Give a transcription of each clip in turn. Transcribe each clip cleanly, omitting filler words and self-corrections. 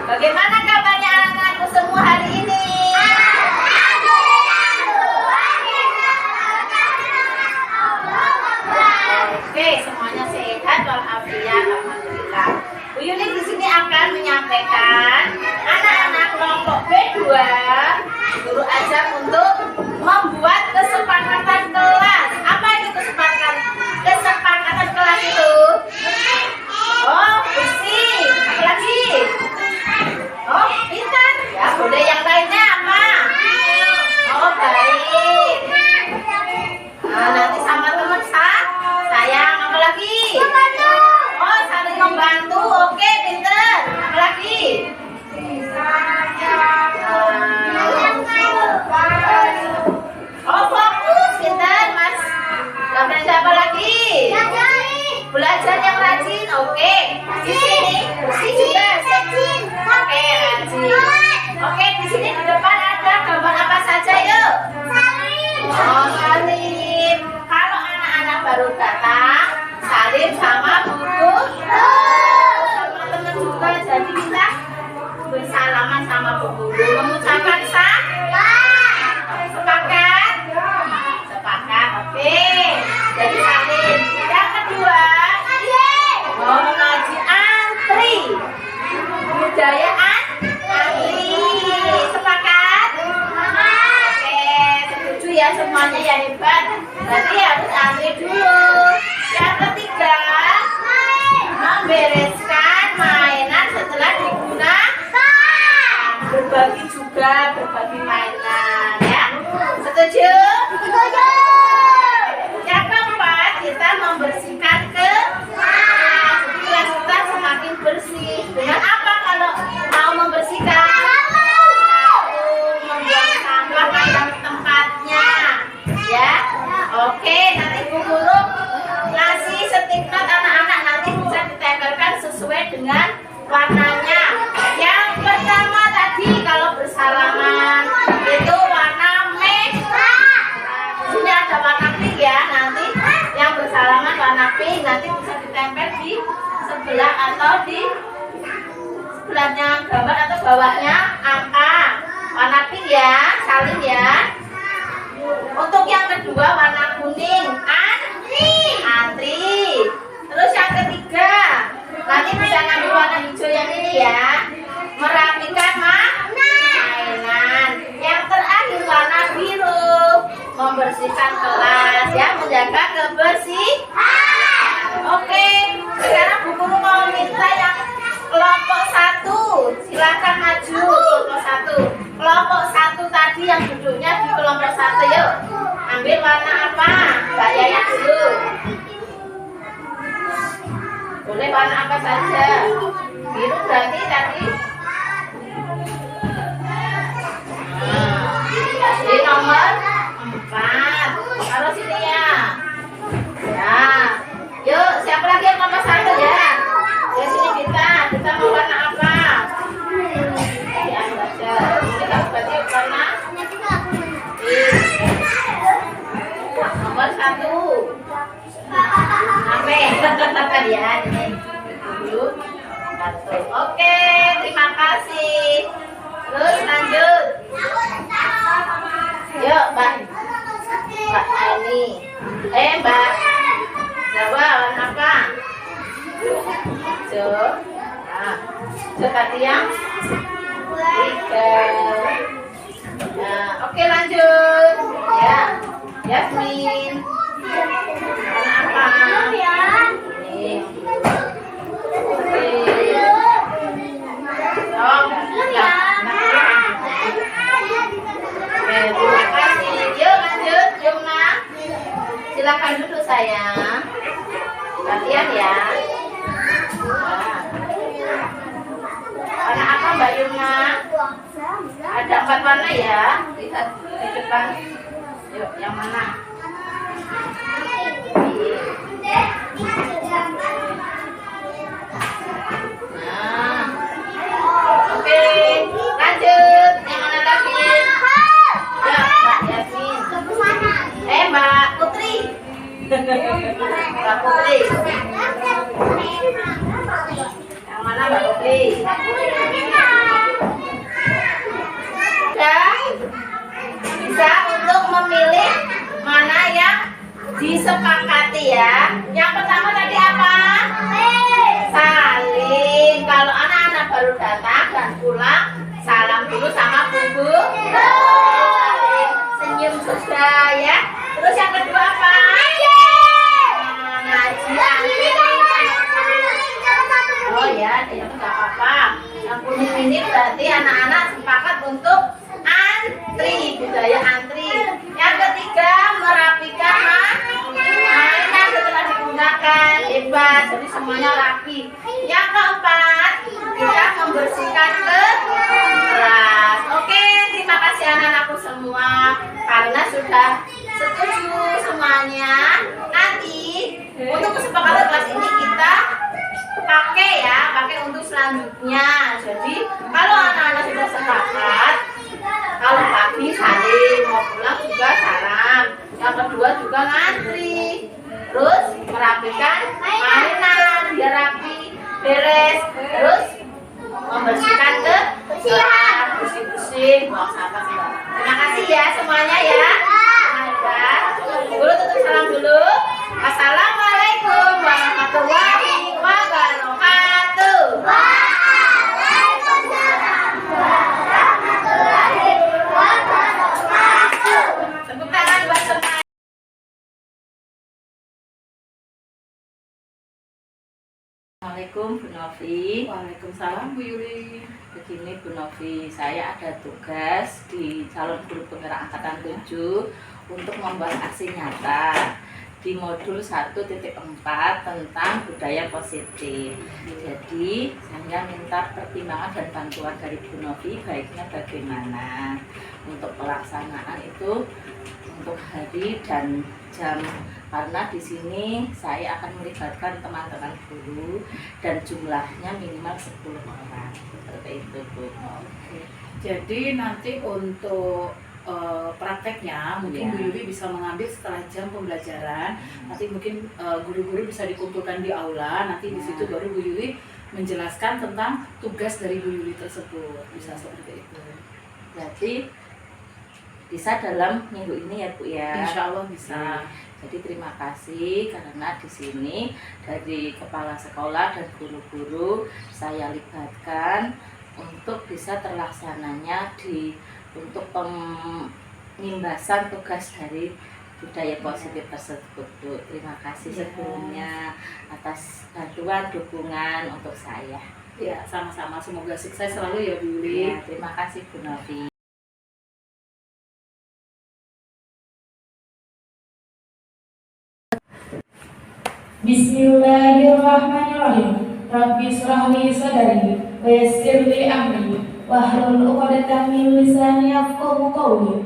Bagaimana kabarnya anak-anakku semua hari ini? Oke, semuanya sehat walafiat, alhamdulillah. Bu Yuni di sini akan menyampaikan anak-anak kelompok B2 guru ajar untuk membuat kesepakatan kelas. Apa itu kesepakatan? Kesepakatan kelas itu? Oh, bersih. Apa lagi? Oh, pintar. Ya, udah yang lainnya apa? Oh, baik. Nah, nanti sama teman sayang. Apa lagi? Oh, saling membantu. Oke, pintar. Apa lagi? Oh, fokus, pintar, Mas. Gambar siapa lagi? Belajar yang rajin. Oke. Di sini bersih juga. Oke, rajin. Oke, di sini di depan ada gambar apa saja, yuk? Oh, salib. Kalau anak-anak baru datang, salib sama buku. Sama teman juga. Jadi kita bersalaman sama buku. Mengucapkan sepakat. Sepakat. Oke. Jadi salib. Yang kedua, mau mengaji antri. Budaya antri. Sepakat? Oke, setuju ya semuanya ya, hebat. Berarti harus antri dulu. Yang ketiga, membereskan mainan setelah digunakan. Berbagi mainan ya. Setuju? Setuju. Yang keempat, kita membersihkan kelas. Kelas kita semakin bersih. Dengan apa kalau mau membersihkan? Membuang sampah pada tempatnya. Ya. Oke, nanti Bu Guru ngasih stiker anak-anak, nanti bisa ditempelkan sesuai dengan warnanya. Yang pertama tadi kalau bersalaman itu warna merah. Di sini ada warna pink ya, nanti yang bersalaman warna pink nanti bisa ditempel di sebelah atau di sebelahnya gambar atau bawahnya angka. Warna pink ya, salin ya. Untuk yang kedua warna kuning, antri. Terus yang ketiga, nanti bisa ngambil warna hijau yang ini ya, merapikan mainan. Yang terakhir warna biru, membersihkan kelas ya, menjaga kebersihan. Oke, sekarang Bu Guru mau minta yang kelompok 1, silakan maju. Kelompok 1. Kelompok 1 tadi yang duduknya di kelompok 1, yuk. Ambil warna apa? Mbak Yaya dulu. Boleh warna apa saja. Biru berarti tadi. Ini nomor 4. Kalau sini ya. Ya. Yuk, siapa lagi yang nomor 1 ya? Ya sini kita mau warna apa? Ya, saja. Kita berarti warna nomor 1. Sampai ya ini dulu. Oke, terima kasih. Terus lanjut. Yuk, Mbak Ani. Mbak Jawa warna apa? Hijau. Nah, hijau tadi yang 3. Nah, oke lanjut. Ya, Yasmin. Warna apa? Ini. Oke. Ya. Oke, terima kasih. Yuk lanjut, Yumna. Silakan duduk sayang. Latihan ya. Warna apa Mbak Yumna? Ada 4 warna ya. Lihat di depan. Yuk, yang mana? Nah, oke, lanjut. Yang mana lagi? Ya, Mbak Yasmin. Mbak Putri. Mbak Putri. Yang mana Mbak Putri? disepakati ya. Yang pertama tadi apa? Salim. Kalau anak-anak baru datang dan pulang, salam dulu sama bu. Salim. Senyum juga ya. Terus yang kedua apa? Ngaji antri. Oh ya, itu nggak apa-apa. Yang kuning ini berarti anak-anak sepakat untuk antri, budaya antri. Yang ketiga, merapikan mainan setelah digunakan, hebat, jadi semuanya rapi. Yang keempat, kita membersihkan kelas. Oke, terima kasih anak-anakku semua karena sudah setuju semuanya. Nanti untuk kesepakatan kelas ini kita pakai untuk selanjutnya. Jadi kalau anak-anak sudah sepakat, kalau pagi salim, mau pulang juga salam. Yang kedua juga ngantri. Terus merapikan mainan biar rapi, beres. Terus membersihkan kebersihan, bersih-bersih, buang sampah segala. Terima kasih ya semuanya ya. Dulu tutup salam dulu. Assalamualaikum warahmatullahi wabarakatuh. Tepuk tangan buat semua. Assalamualaikum Bu Novi. Waalaikumsalam Bu Yuli. Begini Bu Novi, saya ada tugas di calon guru penggerak angkatan 7 untuk membuat aksi nyata di modul 1.4 tentang budaya positif. Jadi saya minta pertimbangan dan bantuan dari Bu Novi, baiknya bagaimana untuk pelaksanaan itu untuk hari dan jam, karena di sini saya akan melibatkan teman-teman guru dan jumlahnya minimal 10 orang. Seperti itu Bu. Jadi nanti untuk prakteknya mungkin Ya. Bu Yuli bisa mengambil setelah jam pembelajaran. Nanti mungkin guru-guru bisa dikumpulkan di aula. Nanti di situ baru Bu Yuli menjelaskan tentang tugas dari Bu Yuli tersebut. Bisa seperti itu. Berarti bisa dalam minggu ini ya Bu ya. Insya Allah bisa. Jadi terima kasih karena di sini dari kepala sekolah dan guru-guru saya libatkan untuk bisa terlaksananya untuk pemimbasan tugas dari budaya positif tersebut Bu. Terima kasih sebelumnya atas bantuan dukungan untuk saya. Ya, sama-sama. Semoga sukses selalu ya Bu Yuli. Ya, terima kasih Bu Novi. Bismillahirrahmanirrahim. Rabbi shrah li sadri wa yassir li amri wahlul 'uqdatam min lisani yafqahu qawli.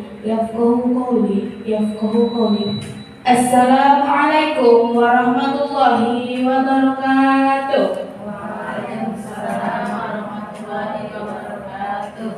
Assalamualaikum warahmatullahi wabarakatuh. Waalaikumsalam warahmatullahi wabarakatuh.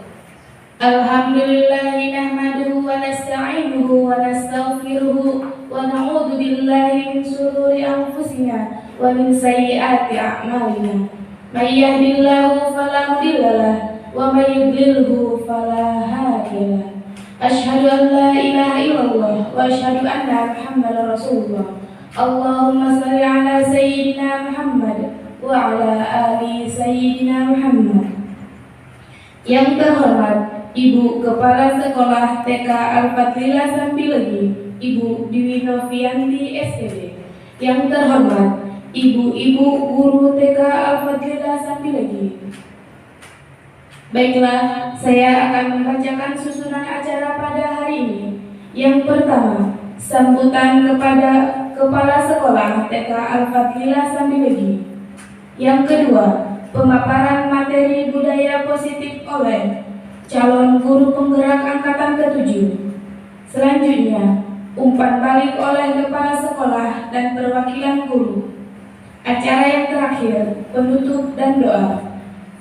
Alhamdulillahi nahmaduhu wa nasta'inuhu wa nastaghfiruhu wa na'udzu billahi min shururi anfusina wa min sayyiati a'malina. May yahdihillahu fala mudilla lahu wa may yudlilhu fala hadiya lahu. Asyhadu an la ilaha illallah wa asyhadu anna Muhammadar Rasulullah. Allahumma shalli ala sayyidina Muhammad wa ala ali sayyidina Muhammad. Yang terhormat Ibu Kepala Sekolah TK Al-Fadlilah Sampilegi, Ibu Dewi Novianti SPD. Yang terhormat Ibu-ibu guru TK Al-Fadlilah Sampilegi. Baiklah, saya akan membacakan susunan acara pada hari ini. Yang pertama, sambutan kepada Kepala Sekolah TK Al-Fadlilah Sampilegi. Yang kedua, pemaparan materi budaya positif oleh calon guru penggerak angkatan ke-7. Selanjutnya, umpan balik oleh kepala sekolah dan perwakilan guru. Acara yang terakhir, penutup dan doa.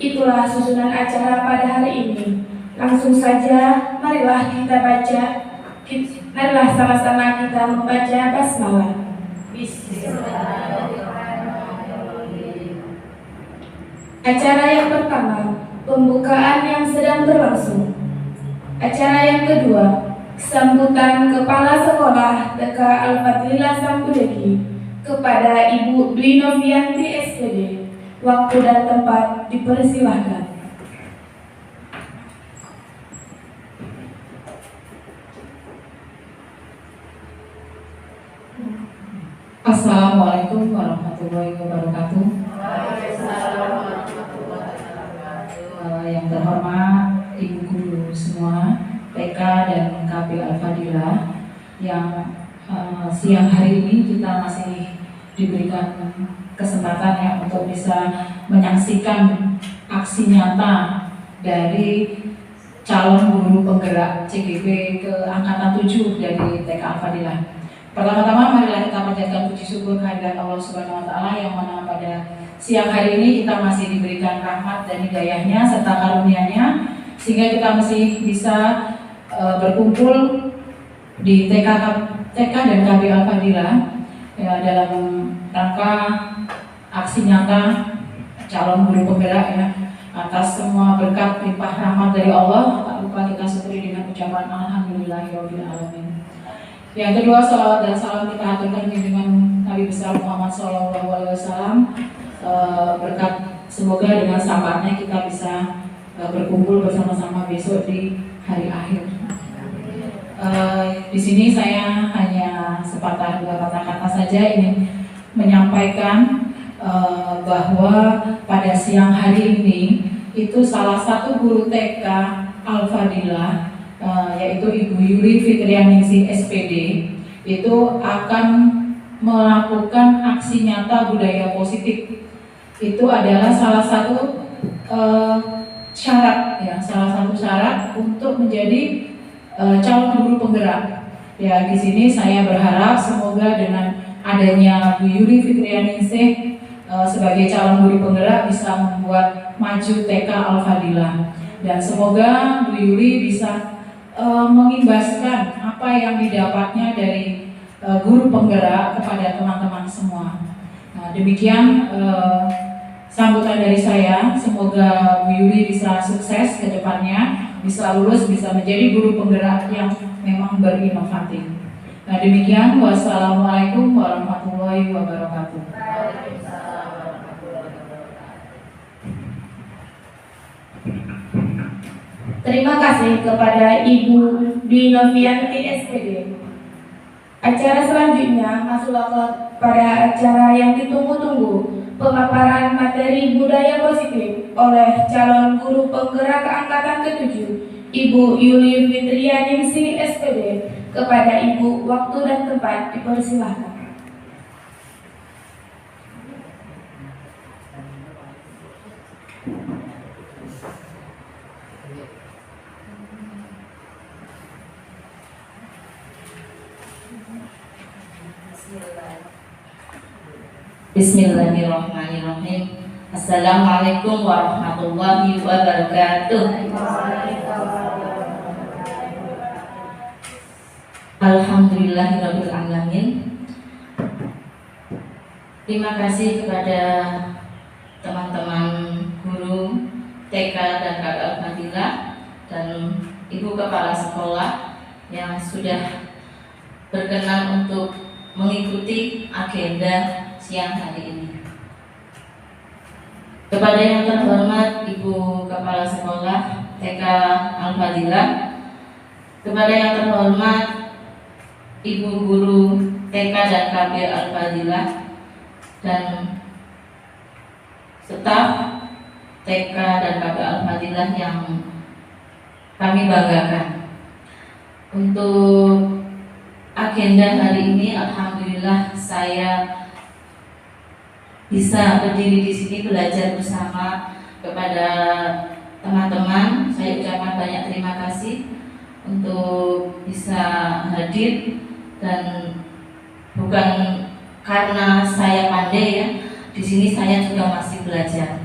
Itulah susunan acara pada hari ini. Langsung saja, marilah sama-sama kita membaca basmalah. Bismillahirrahmanirrahim. Acara yang pertama, pembukaan yang sedang berlangsung. Acara yang kedua, Sambutan Kepala Sekolah TK Al-Fadlilah Sampulegi kepada Ibu Dwi Novianti SPD. Waktu dan tempat dipersilahkan. Assalamualaikum warahmatullahi wabarakatuh. Yang terhormat Ibu Guru semua TK dan KB Al-Fadlilah yang siang hari ini kita masih diberikan kesempatan ya untuk bisa menyaksikan aksi nyata dari calon guru penggerak CGP ke angkatan 7 dari TK Al-Fadlilah. Pertama-tama marilah kita panjatkan puji syukur kehadirat Allah Subhanahu wa taala yang mana pada siang hari ini kita masih diberikan rahmat dan hidayahnya serta karunia-Nya sehingga kita masih bisa berkumpul di TK dan KB Al-Fadlilah ya, dalam rangka aksi nyata calon guru penggerak ya, atas semua berkat limpah rahmat dari Allah. Tak lupa kita syukuri dengan ucapan alhamdulillahirabbil alamin. Yang kedua, salawat dan salam kita aturkan dengan Nabi besar Muhammad SAW. Berkat semoga dengan sahabatnya kita bisa berkumpul bersama-sama besok di hari akhir. Di sini saya hanya sepatah dua kata-kata saja ingin menyampaikan bahwa pada siang hari ini itu salah satu guru TK Al-Fadlilah yaitu Ibu Yuli Fitrianingsih SPD itu akan melakukan aksi nyata budaya positif. Itu adalah salah satu syarat ya, salah satu syarat untuk menjadi calon guru penggerak. Ya, di sini saya berharap semoga dengan adanya Bu Yuli Fitrianingsih sebagai calon guru penggerak bisa membuat maju TK Al-Fadlilah dan semoga Bu Yuli bisa mengimbaskan apa yang didapatnya dari guru penggerak kepada teman-teman semua. Nah, demikian sambutan dari saya. Semoga Bu Yuli bisa sukses ke depannya, bisa lulus, bisa menjadi guru penggerak yang memang berinovatif. Nah, demikian. Wassalamualaikum warahmatullahi wabarakatuh. Terima kasih kepada Ibu Dwi Novianti SPD. Acara selanjutnya masuklah pada acara yang ditunggu-tunggu, pemaparan materi budaya positif oleh calon guru penggerak angkatan ke-7, Ibu Yuli Fitrianingsih SPD. Kepada Ibu, waktu dan tempat dipersilahkan. Bismillahirrahmanirrahim. Assalamualaikum warahmatullahi wabarakatuh. Alhamdulillahirabbil alamin. Terima kasih kepada teman-teman guru TK dan KB Al-Fadlilah dan Ibu Kepala Sekolah yang sudah berkenan untuk mengikuti agenda siang hari ini. Kepada yang terhormat Ibu Kepala Sekolah TK Al-Fadlilah, kepada yang terhormat Ibu Guru TK dan KB Al-Fadlilah dan staf TK dan KB Al-Fadlilah yang kami banggakan. Untuk agenda hari ini, alhamdulillah saya bisa berdiri di sini belajar bersama kepada teman-teman. Saya ucapkan banyak terima kasih untuk bisa hadir dan bukan karena saya pandai ya. Di sini saya juga masih belajar.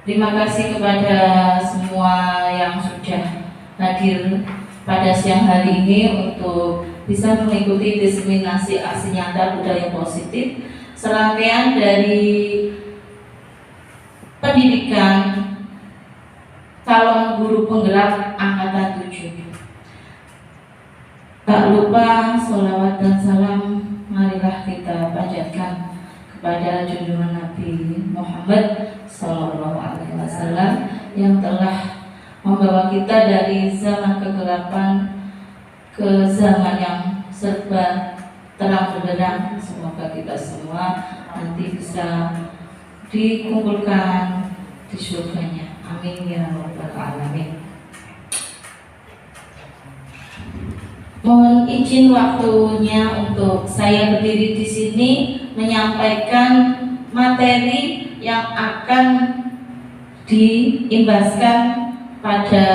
Terima kasih kepada semua yang sudah hadir pada siang hari ini untuk bisa mengikuti diseminasi aksi nyata budaya positif, serangkaian dari pendidikan calon guru penggerak angkatan 7. Tak lupa sholawat dan salam marilah kita panjatkan kepada junjungan Nabi Muhammad Sallallahu Alaihi Wasallam yang telah membawa kita dari zaman kegelapan ke zaman yang serba terang benderang. Semoga kita semua nanti bisa dikumpulkan di surganya. Amin ya rabbal alamin. Mohon izin waktunya untuk saya berdiri di sini menyampaikan materi yang akan diimbaskan pada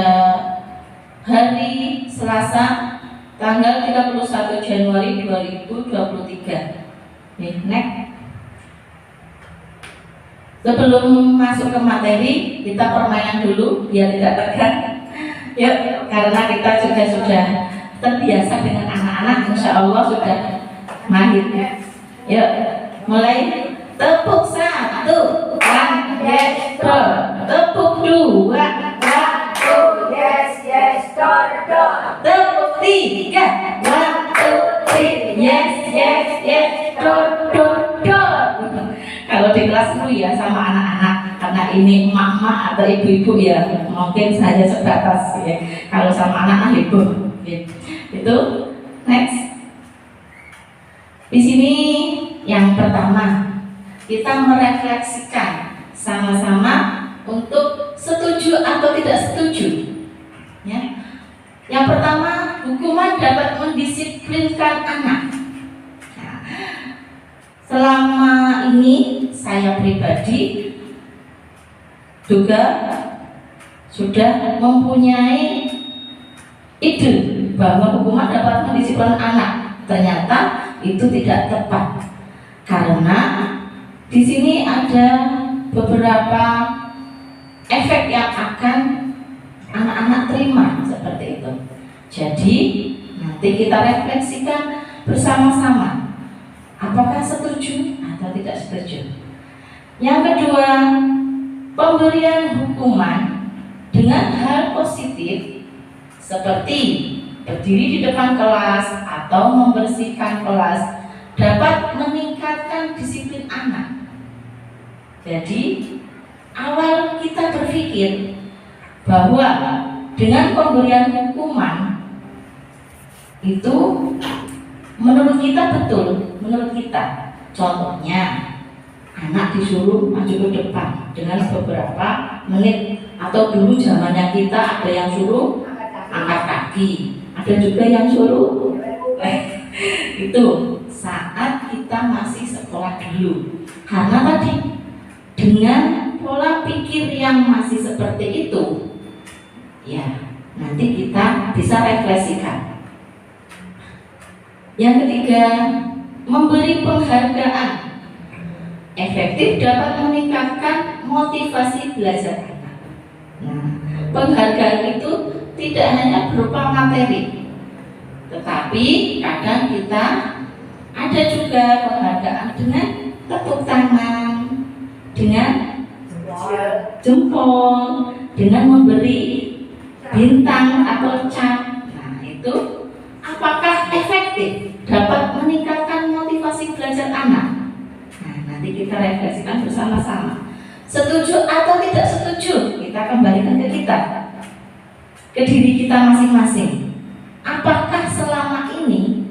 hari Selasa tanggal 31 Januari 2023. Next. Sebelum masuk ke materi, kita permainan dulu biar tidak tegang. Yuk, karena kita juga sudah terbiasa dengan anak-anak, insya Allah sudah mahir. Yuk, mulai. Tepuk 1, 1, yes, do. Tepuk 2, 1, yes, yes, do. Tepuk 3, 1, 2, 3, yes, yes, yes, do. Kalau di kelas dulu ya sama anak-anak, karena ini emak-emak atau ibu-ibu ya mungkin saja sebatas ya. Kalau sama anak-anak ibu. Itu next. Di sini yang pertama kita merefleksikan sama-sama untuk setuju atau tidak setuju. Ya. Yang pertama, hukuman dapat mendisiplinkan anak. Nah, selama ini saya pribadi juga sudah mempunyai ide bahwa hukuman dapat mendisiplinkan anak. Ternyata itu tidak tepat karena di sini ada beberapa efek yang akan anak-anak terima seperti itu. Jadi nanti kita refleksikan bersama-sama apakah setuju atau tidak setuju. Yang kedua, pemberian hukuman dengan hal positif seperti berdiri di depan kelas atau membersihkan kelas dapat meningkatkan disiplin anak. Jadi awal kita berpikir bahwa dengan pemberian hukuman itu menurut kita betul, menurut kita. Contohnya anak disuruh maju ke depan dengan beberapa menit, atau dulu zamannya kita ada yang suruh angkat kaki, ada juga yang suruh itu saat kita masih sekolah dulu. Karena tadi dengan pola pikir yang masih seperti itu, ya nanti kita bisa refleksikan. Yang ketiga, memberi penghargaan efektif dapat meningkatkan motivasi belajar anak. Nah, penghargaan itu tidak hanya berupa materi, tetapi kadang kita ada juga penghargaan dengan tepuk tangan, dengan jempol, dengan memberi bintang atau cap. Nah, itu apakah efektif dapat meningkatkan motivasi belajar anak? Nah, nanti kita refleksikan bersama-sama. Setuju atau tidak setuju, kita kembalikan ke kita, ke diri kita masing-masing. Apakah selama ini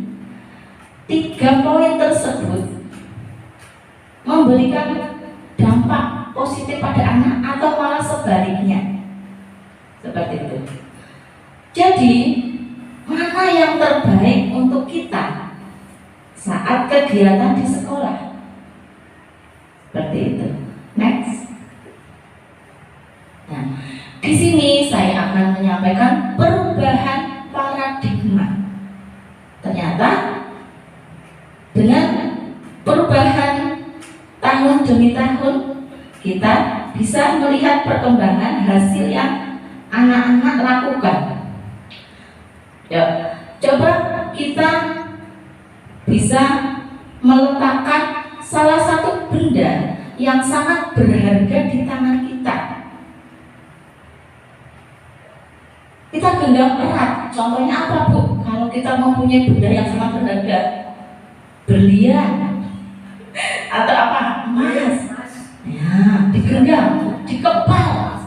3 poin tersebut memberikan dampak positif pada anak atau malah sebaliknya? Seperti itu. Jadi mana yang terbaik untuk kita saat kegiatan di sekolah? Seperti itu. Next. Nah, di sini saya akan menyampaikan perubahan paradigma. Ternyata dengan perubahan tahun demi tahun kita bisa melihat perkembangan hasil yang anak-anak lakukan. Ya, coba kita bisa meletakkan salah satu benda yang sangat berharga di tangan kita. Kita genggam erat. Contohnya apa, Bu? kalau kita mempunyai benda yang sangat berharga, berlian atau apa, emas, ya digenggam, dikepal.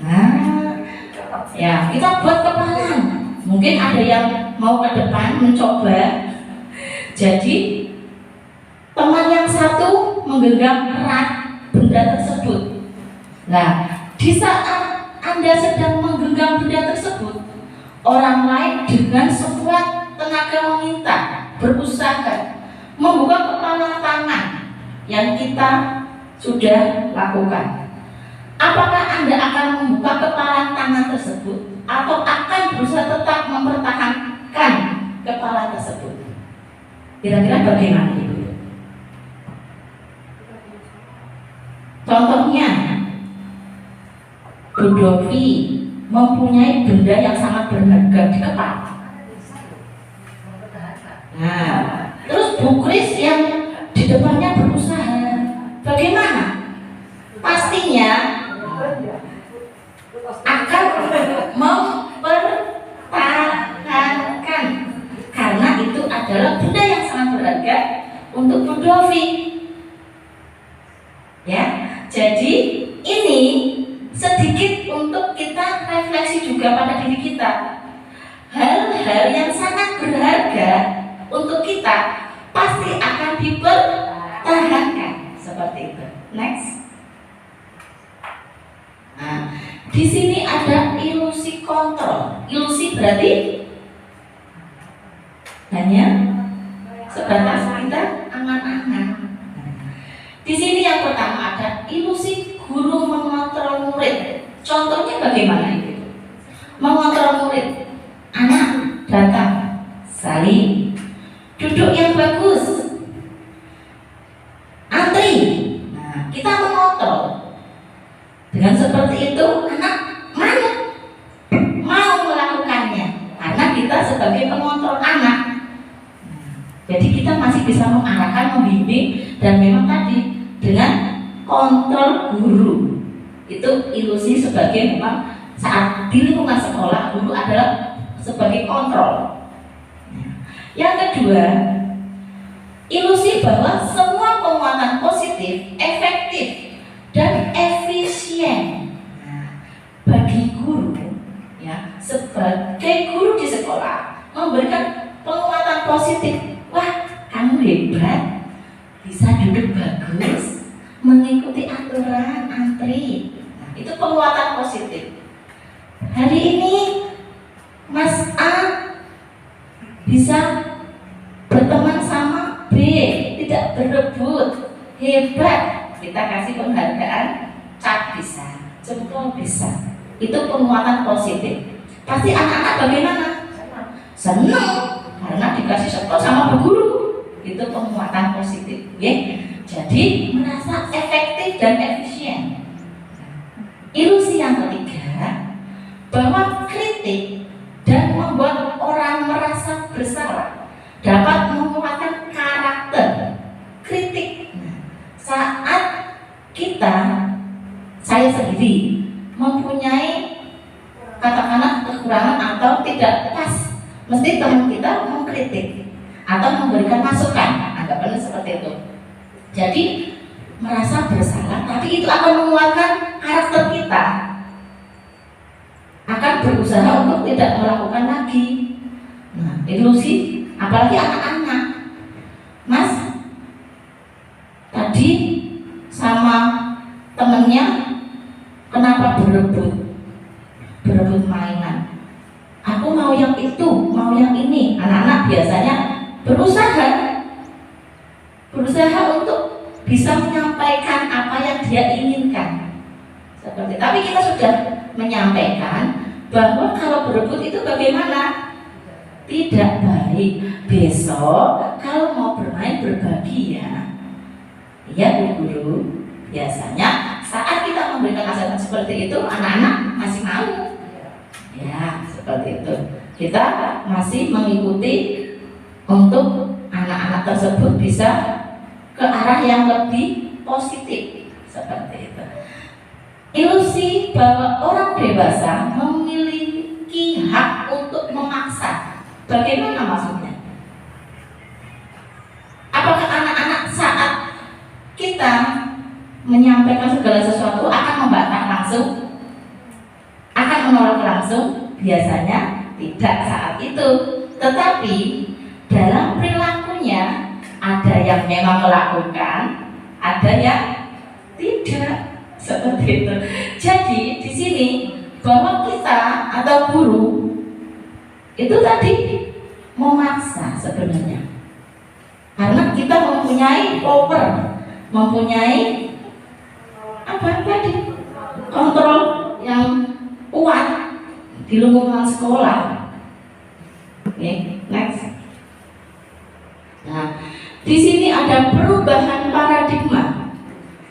Nah, ya kita buat kepalan. Mungkin ada yang mau ke depan mencoba. Jadi teman yang satu menggenggam erat benda tersebut. Nah, di saat Anda sedang menggenggam benda tersebut, orang lain dengan sekuat tenaga meminta, berusaha membuka kepala tangan yang kita sudah lakukan. Apakah Anda akan membuka kepala tangan tersebut atau akan berusaha tetap mempertahankan kepala tersebut? Kira-kira bagaimana Ibu? Contohnya, Bu Dovi mempunyai benda yang sangat berharga di kepala. Nah, terus Bu Kris yang di depannya berusaha, bagaimana? Pastinya akan mempertahankan, karena itu adalah benda yang sangat berharga untuk Bu Dovi. Ya, jadi ini sedikit untuk kita refleksi juga pada diri kita. Hal-hal yang sangat berharga untuk kita pasti akan dipertahankan seperti itu. Next. Nah, di sini ada ilusi kontrol. Ilusi berarti hanya sebatas kita angan-angan. Di sini yang pertama ada ilusi guru mengontrol murid. Contohnya bagaimana itu? Mengontrol murid. Anak datang, Sali, duduk yang bagus, antri. Nah, kita mengontrol. Dengan seperti itu, anak mau melakukannya, karena kita sebagai pengontrol anak. Jadi kita masih bisa mengarahkan, membimbing, dan memang tadi dengan kontrol guru. Itu ilusi sebagai memang saat di lingkungan sekolah guru adalah sebagai kontrol. Yang kedua, ilusi bahwa semua penguatan positif, efektif, dan efisien. Bagi guru, ya, sebagai guru di sekolah memberikan penguatan positif. Wah, kamu hebat, bisa duduk bagus, mengikuti aturan antri. Nah, itu penguatan positif. Hari ini Mas A bisa berteman sama B, tidak berebut, hebat. Kita kasih penghargaan, cap bisa, jempol bisa. Itu penguatan positif. Pasti anak-anak bagaimana? Senang. Karena dikasih support sama bu guru, itu penguatan positif, ya. Jadi merasa efektif dan efisien. Ilusi yang ketiga, bahwa kritik dan membuat orang merasa bersalah dapat menguatkan karakter. Kritik, saat kita, saya sendiri mempunyai katakanlah kekurangan atau tidak pas, mesti teman kita mengkritik atau memberikan masukan, anggapannya seperti itu. Jadi merasa bersalah, tapi itu akan menguatkan karakter kita, akan berusaha untuk tidak melakukan lagi. Nah, ilusi, apalagi anak-anak. Mas tadi sama temennya kenapa berebut mainan? Aku mau yang itu, mau yang ini. Anak-anak biasanya berusaha untuk bisa menyampaikan apa yang dia inginkan. Seperti, tapi kita sudah menyampaikan bahwa kalau berebut itu bagaimana? Tidak baik. Besok kalau mau bermain berbagi ya. Iya Bu Guru. Biasanya saat kita memberikan nasihat seperti itu, anak-anak masih mau. Ya, seperti itu. Kita masih mengikuti untuk anak-anak tersebut bisa ke arah yang lebih positif, seperti itu. Ilusi bahwa orang dewasa memiliki hak untuk memaksa Bagaimana maksudnya? Apakah anak-anak saat kita menyampaikan segala sesuatu akan membantah langsung? Akan menolak langsung? Biasanya tidak saat itu. Tetapi dalam perilakunya ada yang memang melakukan, ada yang tidak, seperti itu. Jadi di sini bahwa kita atau guru itu tadi memaksa sebenarnya, karena kita mempunyai power, mempunyai apa tadi, kontrol yang kuat di lingkungan sekolah. Oke, next. Nah, di sini ada perubahan paradigma,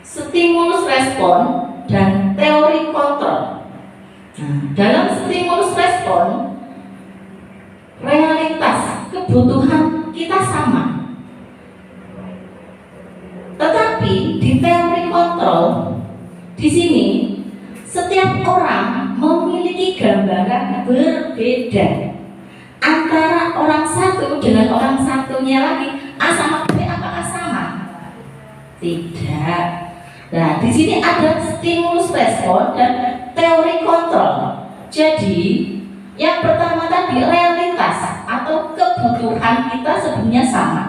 stimulus respon dan teori kontrol. Nah, dalam stimulus respon, realitas kebutuhan kita sama. Tetapi di teori kontrol, di sini setiap orang memiliki gambaran berbeda antara orang satu dengan orang satunya lagi. A sama B apakah sama? Tidak. Nah, di sini ada stimulus respon dan teori kontrol. Jadi, yang pertama tadi realitas atau kebutuhan kita sebenarnya sama.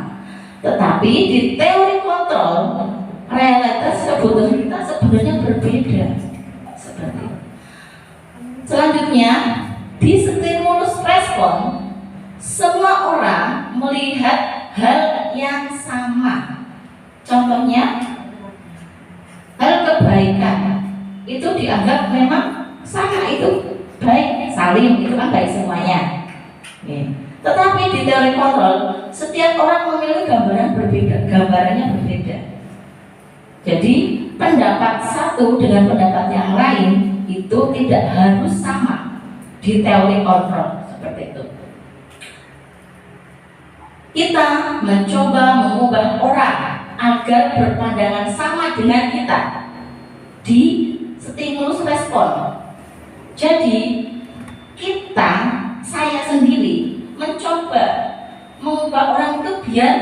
Tetapi di teori kontrol, realitas kebutuhan kita sebenarnya berbeda. Seperti itu. Selanjutnya, di stimulus respon, semua orang melihat hal yang sama. Contohnya, hal kebaikan itu dianggap memang sama, itu baik, saling, itu kan baik semuanya. Tetapi di teori kontrol, setiap orang memiliki gambaran berbeda, gambarannya berbeda. Jadi pendapat satu dengan pendapat yang lain itu tidak harus sama di teori kontrol, seperti itu. Kita mencoba mengubah orang agar berpandangan sama dengan kita di stimulus respon. Jadi kita, saya sendiri mencoba mengubah orang itu biar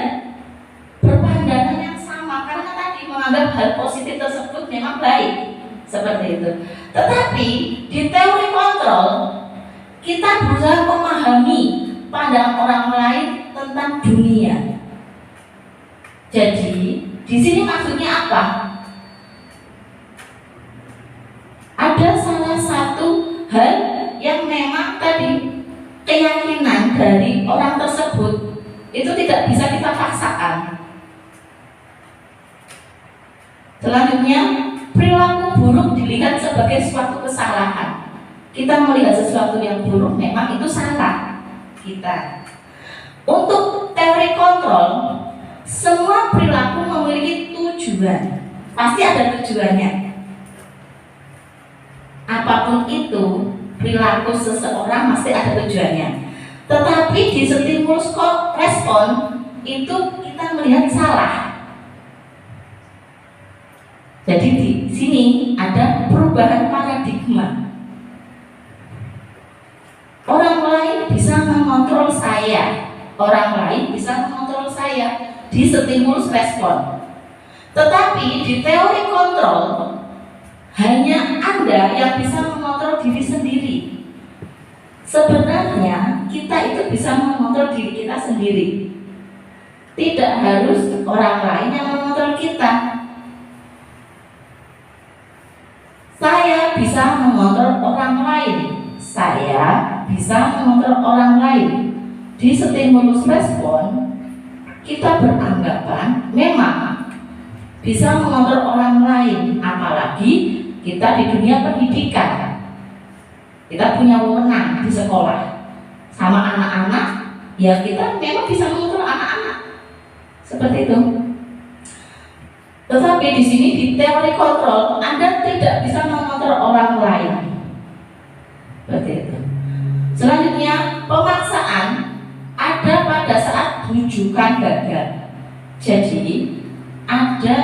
berpandangan yang sama, karena tadi menganggap hal positif tersebut memang baik, seperti itu. Tetapi di teori kontrol, kita berusaha memahami pandangan orang lain tentang dunia. Jadi di sini maksudnya apa? Ada salah satu hal yang memang tadi keyakinan dari orang tersebut itu tidak bisa kita paksakan. Selanjutnya, perilaku buruk dilihat sebagai suatu kesalahan. Kita melihat sesuatu yang buruk memang itu salah kita. Untuk teori kontrol, semua perilaku memiliki tujuan. Pasti ada tujuannya. Apapun itu, perilaku seseorang pasti ada tujuannya. Tetapi di stimulus respon itu kita melihat salah. Jadi di sini ada perubahan paradigma. Orang lain bisa mengontrol saya, orang lain bisa mengontrol saya di stimulus respon. Tetapi di teori kontrol, hanya Anda yang bisa mengontrol diri sendiri. Sebenarnya kita itu bisa mengontrol diri kita sendiri. Tidak harus orang lain yang mengontrol kita. Saya bisa mengontrol orang lain. Saya bisa mengontrol orang lain. Di stimulus respon, kita beranggapan memang bisa mengontrol orang lain, apalagi kita di dunia pendidikan. Kita punya wewenang di sekolah sama anak-anak, ya kita memang bisa mengontrol anak-anak. Seperti itu. Tetapi di sini di teori kontrol, Anda tidak bisa mengontrol orang lain. Seperti itu. Selanjutnya, pemaksaan ada pada saat rujukan gagal. Jadi ada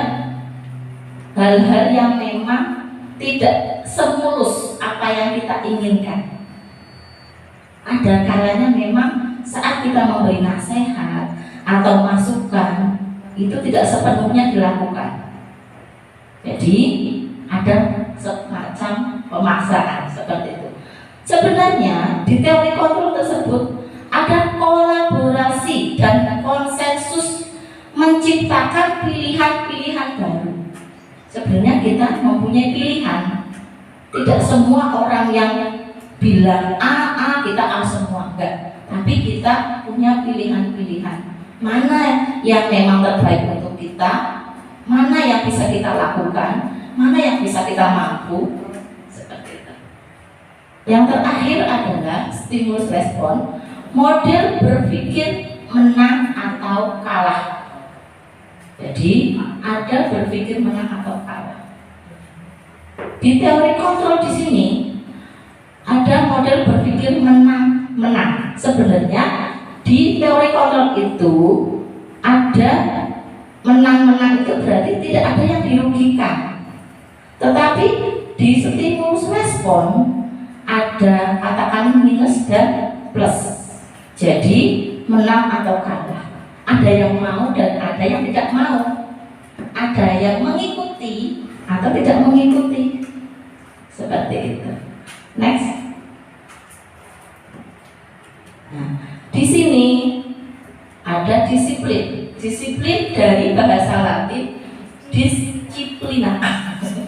hal-hal yang memang tidak semulus apa yang kita inginkan. Ada kalanya memang saat kita memberi nasihat atau masukan itu tidak sepenuhnya dilakukan. Jadi ada semacam pemaksaan seperti itu. Sebenarnya di teori kontrol tersebut ada kolaborasi dan konsensus menciptakan pilihan-pilihan baru. Sebenarnya kita mempunyai pilihan. Tidak semua orang yang bilang A kita A semua, enggak. Tapi kita punya pilihan-pilihan. Mana yang memang terbaik untuk kita, mana yang bisa kita lakukan, mana yang bisa kita mampu. Seperti itu. Yang terakhir adalah stimulus respon, model berpikir menang atau kalah. Jadi ada berpikir menang atau kalah. Di teori kontrol di sini ada model berpikir menang. Sebenarnya di teori kontrol itu ada menang-menang itu berarti tidak ada yang dirugikan. Tetapi di stimulus respon ada katakan minus dan plus. Jadi menang atau kalah. Ada yang mau dan ada yang tidak mau. Ada yang mengikuti atau tidak mengikuti. Seperti itu. Next. Nah, di sini ada disiplin. Disiplin dari bahasa Latin disciplina.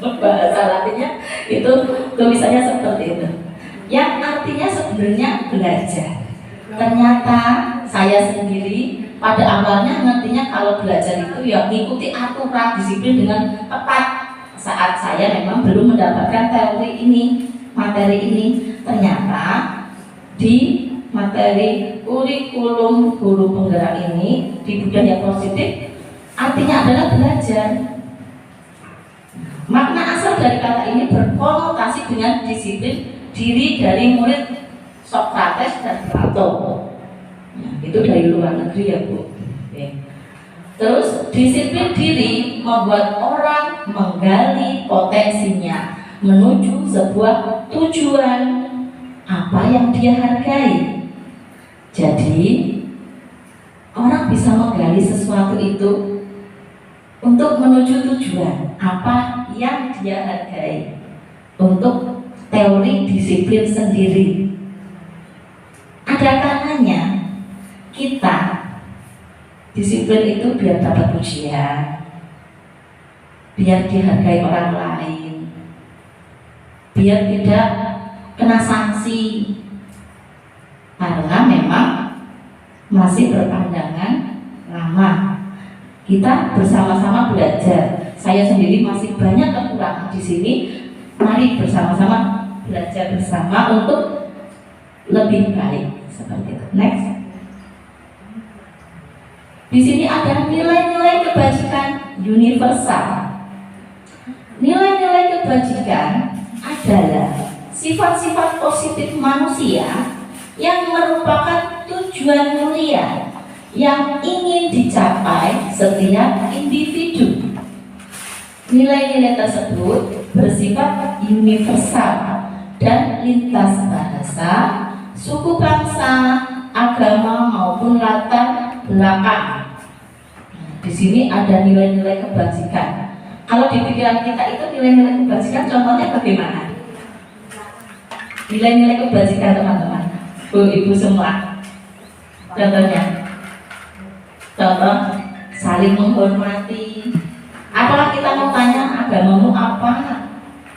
Bahasa Latinnya itu tulisannya seperti itu. Yang artinya sebenarnya belajar. Ternyata saya sendiri pada awalnya ngertinya kalau belajar itu ya mengikuti aturan disiplin dengan tepat. Saat saya memang belum mendapatkan teori ini, materi ini, ternyata di materi kurikulum guru penggerak ini di budaya positif artinya adalah belajar. Makna asal dari kata ini berkonotasi dengan disiplin diri dari murid Sokrates dan Plato. Nah, itu dari luar negeri ya Bu. Oke. Terus disiplin diri membuat orang menggali potensinya menuju sebuah tujuan apa yang dia hargai. Jadi orang bisa menggali sesuatu itu untuk menuju tujuan apa yang dia hargai. Untuk teori disiplin sendiri ada kalanya kita disiplin itu biar dapat pujian, biar dihargai orang lain, biar tidak kena sanksi, karena memang masih berpandangan lama. Kita bersama-sama belajar. Saya sendiri masih banyak kekurangan di sini. Mari bersama-sama belajar bersama untuk lebih baik. Seperti itu. Next. Di sini ada nilai-nilai kebajikan universal. Nilai-nilai kebajikan adalah sifat-sifat positif manusia yang merupakan tujuan mulia yang ingin dicapai setiap individu. Nilai-nilai tersebut bersifat universal dan lintas bahasa, suku bangsa, agama maupun latar belakang. Di sini ada nilai-nilai kebajikan. Kalau di pikiran kita itu nilai-nilai kebajikan contohnya bagaimana? Nilai-nilai kebajikan teman-teman, Bu, Ibu semua. Contohnya, contoh saling menghormati. Apakah kita mau tanya agamamu apa?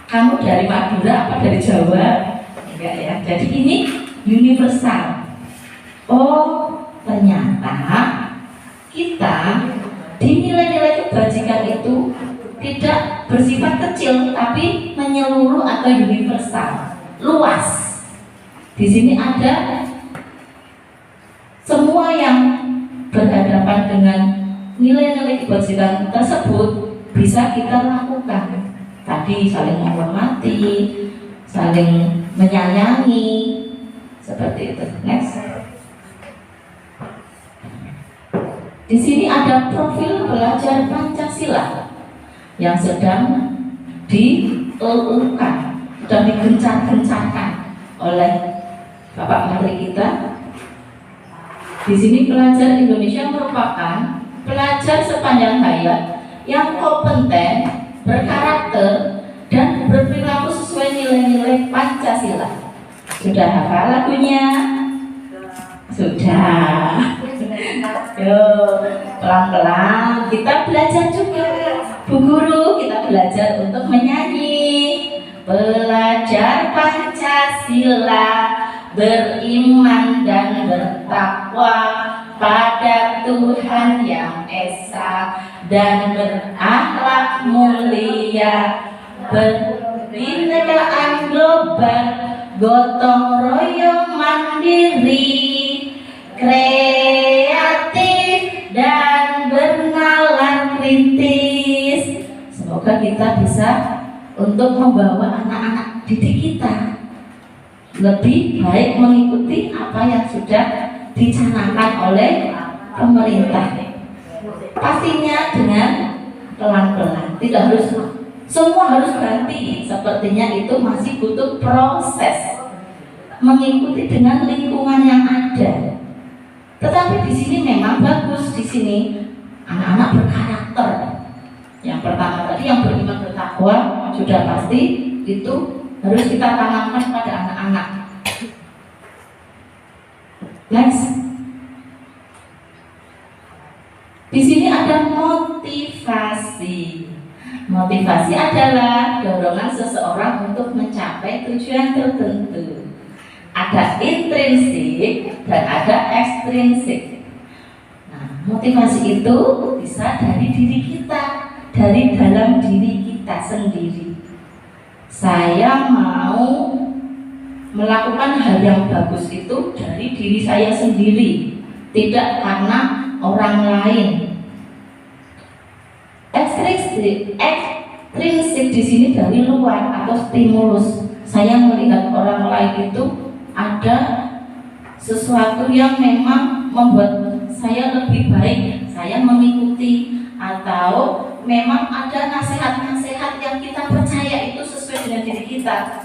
Kamu dari Madura apa dari Jawa? Enggak ya. Jadi ini universal. Oh, ternyata kita di nilai-nilai kebajikan itu tidak bersifat kecil, tapi menyeluruh atau universal, luas. Di sini ada semua yang berhadapan dengan nilai-nilai kebajikan tersebut bisa kita lakukan. Tadi saling menghormati, saling menyayangi, seperti itu. Next. Di sini ada profil pelajar Pancasila yang sedang dielulukan, sedang digencar-gencarkan oleh Bapak Menteri kita. Di sini pelajar Indonesia merupakan pelajar sepanjang hayat yang kompeten, berkarakter, dan berperilaku sesuai nilai-nilai Pancasila. Sudah hafal lagunya? Sudah. Yuk, pelan-pelan kita belajar juga. Bu Guru, kita belajar untuk menyanyi. Belajar Pancasila, beriman dan bertakwa pada Tuhan Yang Esa, dan berakhlak mulia, berbinekaan global, gotong royong mandiri, kreatif dan bernalar kritis. Semoga kita bisa untuk membawa anak-anak didik kita lebih baik mengikuti apa yang sudah dicanangkan oleh pemerintah. Pastinya dengan pelan-pelan, tidak harus semua harus ganti. Sepertinya itu masih butuh proses mengikuti dengan lingkungan yang ada. Tetapi di sini memang bagus, di sini anak-anak berkarakter. Yang pertama tadi yang beriman bertakwa sudah pasti itu harus kita tanamkan pada anak-anak. Next. Di sini ada motivasi. Motivasi adalah dorongan seseorang untuk mencapai tujuan tertentu. Ada intrinsik dan ada ekstrinsik. Nah, motivasi itu bisa dari diri kita, dari dalam diri kita sendiri. Saya mau melakukan hal yang bagus itu dari diri saya sendiri, tidak karena orang lain. Ekstrinsik di sini dari luar atau stimulus. Saya melihat orang lain itu ada sesuatu yang memang membuat saya lebih baik, saya mengikuti, atau memang ada nasihat-nasihat yang kita percaya itu sesuai dengan diri kita.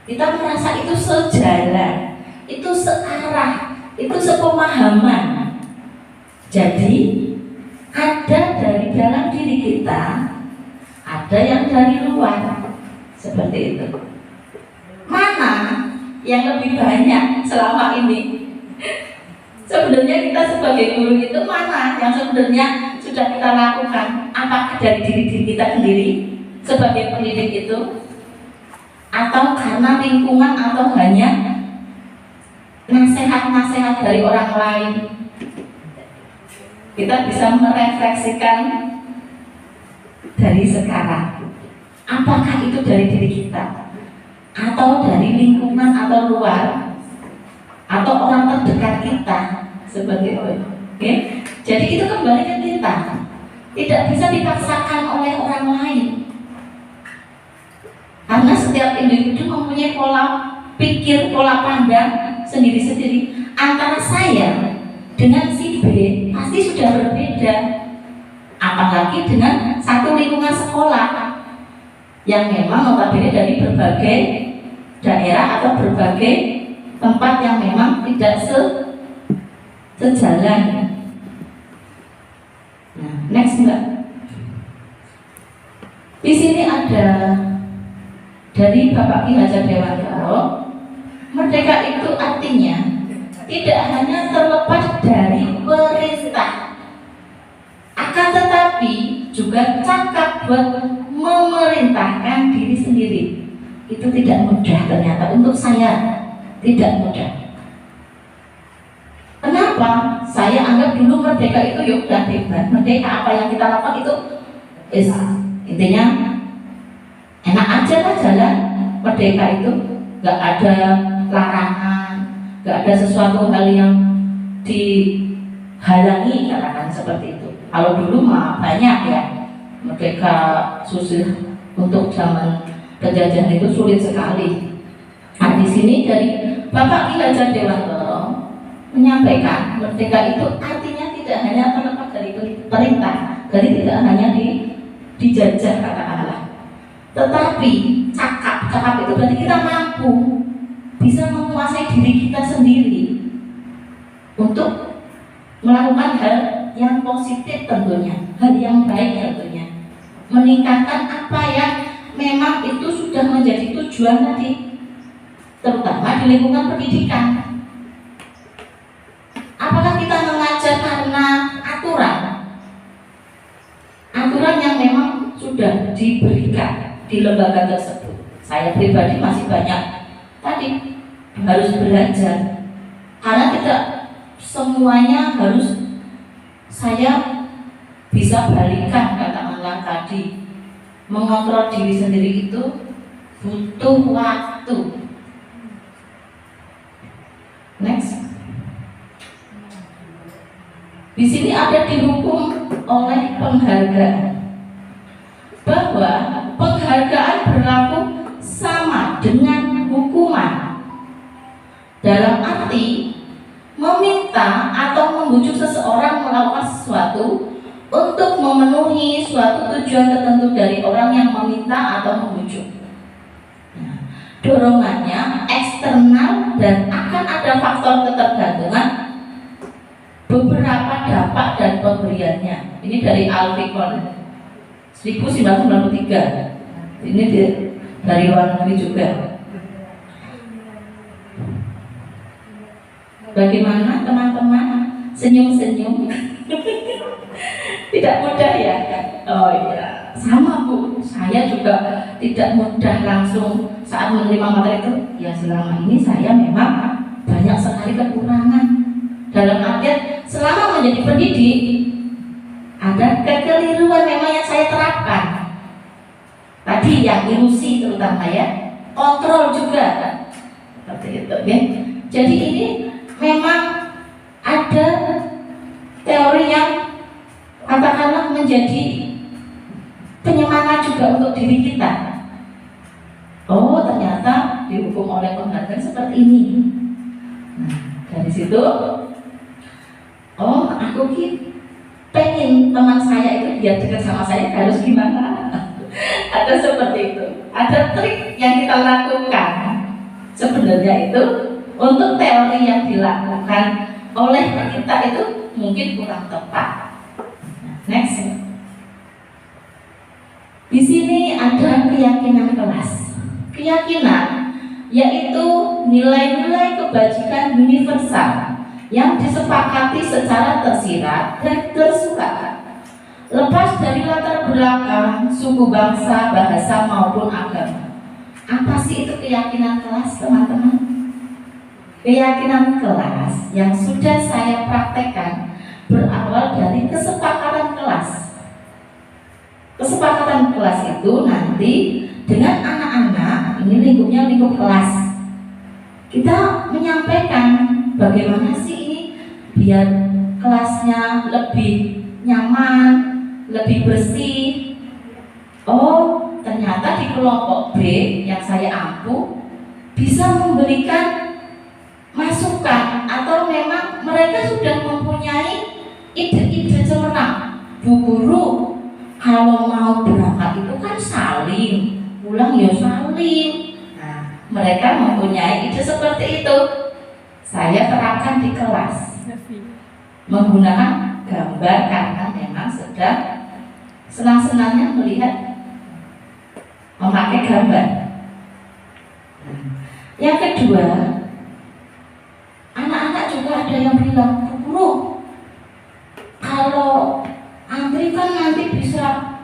Kita merasa itu sejalan, itu searah, itu sepemahaman. Jadi ada dari dalam diri kita, ada yang dari luar. Seperti itu. Mana yang lebih banyak selama ini? Sebenarnya kita sebagai guru itu mana yang sebenarnya sudah kita lakukan? Apakah dari diri kita sendiri sebagai pendidik itu, atau karena lingkungan, atau hanya nasihat-nasihat dari orang lain? Kita bisa merefleksikan dari sekarang. Apakah itu dari diri kita, atau dari lingkungan atau luar, atau orang terdekat kita, seperti itu. Oke? Jadi itu kembali ke kita. Tidak bisa dipaksakan oleh orang lain. Karena setiap individu mempunyai pola pikir, pola pandang sendiri-sendiri. Antara saya dengan si B pasti sudah berbeda. Apalagi dengan satu lingkungan sekolah yang memang notabene dari berbagai daerah atau berbagai tempat yang memang tidak sejalan. Nah, next Mbak. Di sini ada dari Bapak Ki Hajar Dewantara, merdeka itu artinya tidak hanya terlepas dari perintah, akan tetapi juga cakap buat memerintahkan diri sendiri. Itu tidak mudah ternyata, untuk saya tidak mudah. Kenapa? Saya anggap dulu merdeka itu ya udah bebas. Merdeka apa yang kita lakukan itu intinya enak aja lah jalan. Merdeka itu nggak ada larangan, nggak ada sesuatu hal yang dihalangi, katakan seperti itu. Kalau dulu mah banyak ya, merdeka susah, untuk zaman penjajahan itu sulit sekali. Nah, di sini dari Bapak Ki Hajar Dewantara menyampaikan merdeka itu artinya tidak hanya terlepas dari perintah, jadi tidak hanya dijajah katakanlah, tetapi cakap itu berarti kita mampu bisa menguasai diri kita sendiri. untuk melakukan hal yang positif tentunya, hal yang baik tentunya, meningkatkan apa yang memang itu sudah menjadi tujuan tadi, terutama di lingkungan pendidikan. Apakah kita mengajar karena aturan yang memang sudah diberikan di lembaga tersebut? Saya pribadi masih banyak tadi harus belajar, karena tidak semuanya harus saya bisa balikan. Katakanlah tadi, mengontrol diri sendiri itu butuh waktu. Next. Di sini ada dihukum oleh penghargaan, bahwa penghargaan berlaku sama dengan hukuman, dalam arti meminta atau membujuk seseorang melakukan sesuatu untuk memenuhi suatu tujuan tertentu dari orang yang meminta atau membujuk. Nah, dorongannya eksternal dan akan ada faktor ketergantungan beberapa dampak dan pemberiannya. Ini dari Al-Fiqh 1993. Ini dari luar negeri juga. Bagaimana teman-teman? Senyum-senyum. Tidak mudah ya? Oh iya, sama Bu. Saya juga tidak mudah langsung saat menerima materi itu. Ya selama ini saya memang banyak sekali kekurangan. Dalam artian selama menjadi pendidik ada kekeliruan memang yang saya terapkan. Tadi yang ilusi terutama ya, kontrol juga seperti itu ya. Jadi ini memang ada teori yang katakanlah menjadi penyemangat juga untuk diri kita. Oh ternyata dihukum oleh penghargaan seperti ini. Nah dari situ, oh aku pengen teman saya itu biar dekat sama saya harus gimana? Ada seperti itu. Ada trik yang kita lakukan. Sebenarnya itu untuk teori yang dilakukan oleh kita itu mungkin kurang tepat. Next. Di sini ada keyakinan kelas. Keyakinan yaitu nilai-nilai kebajikan universal yang disepakati secara tersirat dan tersurat, lepas dari latar belakang, suku bangsa, bahasa maupun agama. Apa sih itu keyakinan kelas, teman-teman? Keyakinan kelas yang sudah saya praktekkan berawal dari kesepakatan kelas. Kesepakatan kelas itu nanti dengan anak-anak, ini lingkupnya lingkup kelas. Kita menyampaikan bagaimana sih ini biar kelasnya lebih nyaman, lebih bersih. Oh, ternyata di kelompok B yang saya ampuh bisa memberikan masukan atau memang mereka sudah mempunyai ide-ide cemerlang. Bu guru, kalau mau berangkat itu kan salim, pulang ya salim. Nah, mereka mempunyai ide seperti itu. Saya terapkan di kelas menggunakan gambar karena memang sedang senang-senangnya melihat memakai gambar. Yang kedua, anak-anak juga ada yang bilang, Bu guru, kalau antri kan nanti bisa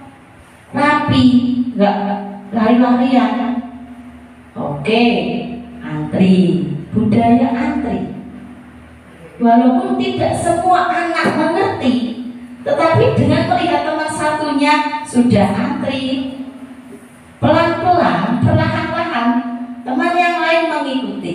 rapi, nggak lari-larian. Oke, antri, budaya antri. Walaupun tidak semua anak mengerti, tetapi dengan melihat teman satunya sudah antri, pelan-pelan, perlahan-lahan, teman yang lain mengikuti.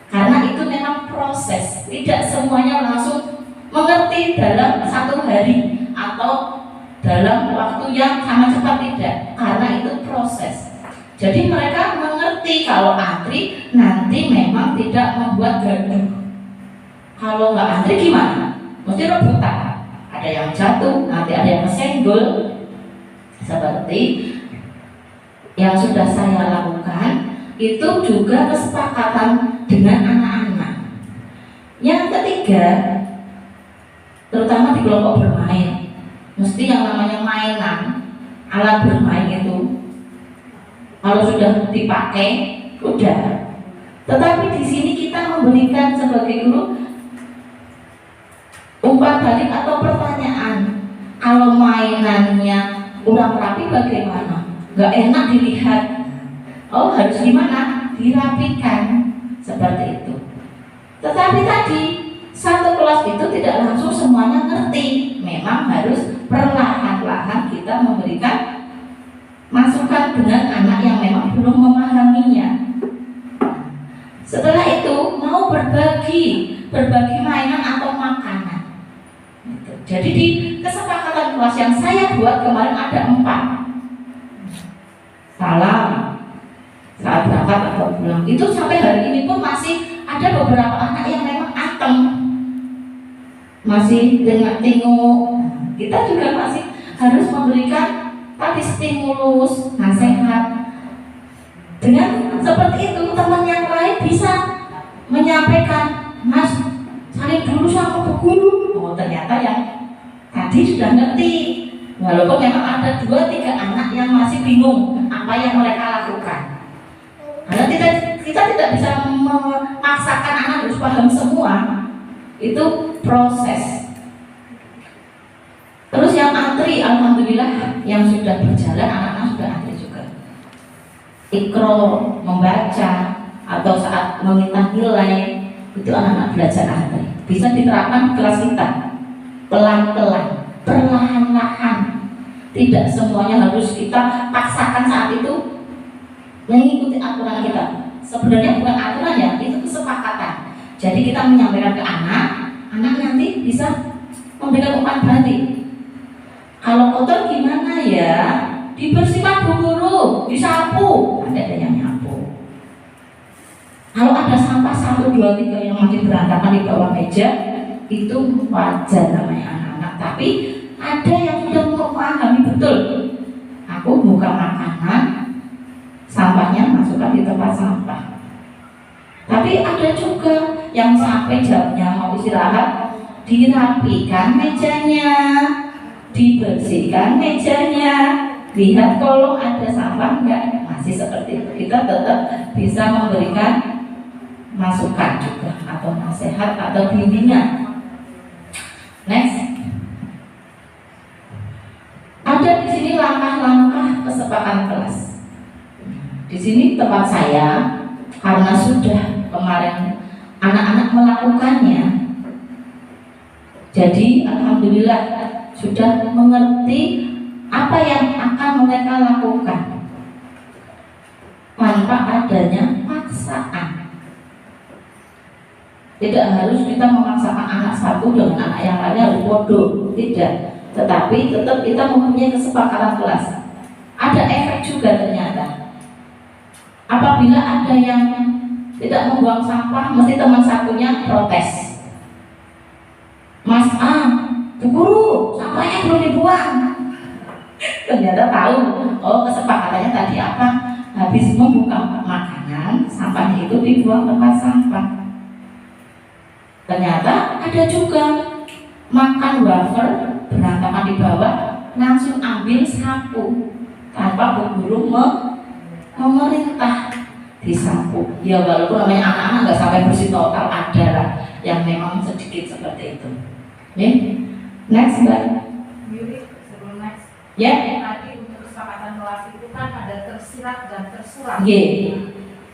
Karena itu memang proses, tidak semuanya langsung mengerti dalam satu hari atau dalam waktu yang sama cepat, tidak. Karena itu proses. Jadi mereka mengerti kalau antri nanti memang tidak membuat gaduh. Kalau nggak antri gimana? Mesti rebutan. Ada yang jatuh, nanti ada yang kesenggol. Seperti yang sudah saya lakukan, itu juga kesepakatan dengan anak-anak. Yang ketiga, terutama di kelompok bermain, mesti yang namanya mainan, alat bermain itu kalau sudah dipakai udah. Tetapi di sini kita memberikan sebagai guru umpan balik atau pertanyaan, kalau mainannya kurang rapi bagaimana? Gak enak dilihat. Oh, harus gimana? Dirapikan seperti itu. Tetapi tadi satu kelas itu tidak langsung semuanya ngerti. Memang harus perlahan-lahan kita memberikan masukan dengan anak yang memang belum memahaminya. Setelah itu mau berbagi mainan atau makanan. Jadi di kesepakatan kelas yang saya buat kemarin ada 4. Salam saat berangkat atau pulang. Itu sampai hari ini pun masih ada beberapa anak yang memang atem, masih dengan tengok. Kita juga masih harus memberikan tadi stimulus, nasihat. Dengan seperti itu teman yang lain bisa menyampaikan, Mas, saling dulu sama Bu Guru. Oh, ternyata yang tadi sudah ngerti. Walaupun memang ada 2-3 anak yang masih bingung apa yang mereka lakukan. Karena kita tidak bisa memaksakan anak harus paham semua. Itu proses. Terus yang antri, alhamdulillah yang sudah berjalan anak-anak sudah antri juga. Ikro, membaca atau saat meminta nilai itu anak-anak belajar antri. Bisa diterapkan di kelas kita. Pelan-pelan, perlahan-lahan. Tidak semuanya harus kita paksakan saat itu mengikuti aturan kita. Sebenarnya bukan aturan ya, itu kesepakatan. Jadi kita menyampaikan ke anak nanti bisa memberikan umpan balik. Kalau kotor gimana ya? Dibersihkan Bu Guru, disapu. Ada yang nyapu. Kalau ada sampah 1, 2, 3 yang masih berantakan di bawah meja, itu wajar namanya anak-anak. Tapi ada yang sudah memahami betul. Aku buka makanan, sampahnya masukkan di tempat sampah. Tapi ada juga yang sampai jamnya mau istirahat, dirapikan mejanya, dibersihkan mejanya, lihat kalau ada sampah enggak, masih seperti itu. Kita tetap bisa memberikan masukan juga atau nasihat atau bimbingan. Next. Ada di sini langkah-langkah kesepakatan kelas. Di sini tempat saya, karena sudah kemarin anak-anak melakukannya, jadi alhamdulillah sudah mengerti apa yang akan mereka lakukan tanpa adanya paksaan. Tidak harus kita memaksakan anak satu dengan anak yang lainnya harus bodoh, tidak. Tetapi tetap kita mempunyai kesepakatan kelas. Ada efek juga ternyata. Apabila ada yang tidak membuang sampah, mesti teman satunya protes. Mas A, Bu Guru, sampahnya belum dibuang. Ternyata tahu, oh kesepakatannya tadi apa? Habis membuka makanan, sampahnya itu dibuang tempat sampah. Ternyata ada juga makan wafer berantakan di bawah, langsung ambil sapu tanpa Bu Guru memerintah disapu. Ya walaupun namanya anak-anak nggak sampai bersih total, ada lah yang memang sedikit seperti itu. Next Mbak. Yuri, sebelum next. Ya. Tadi untuk kesepakatan kelas itu kan ada tersirat dan tersurat.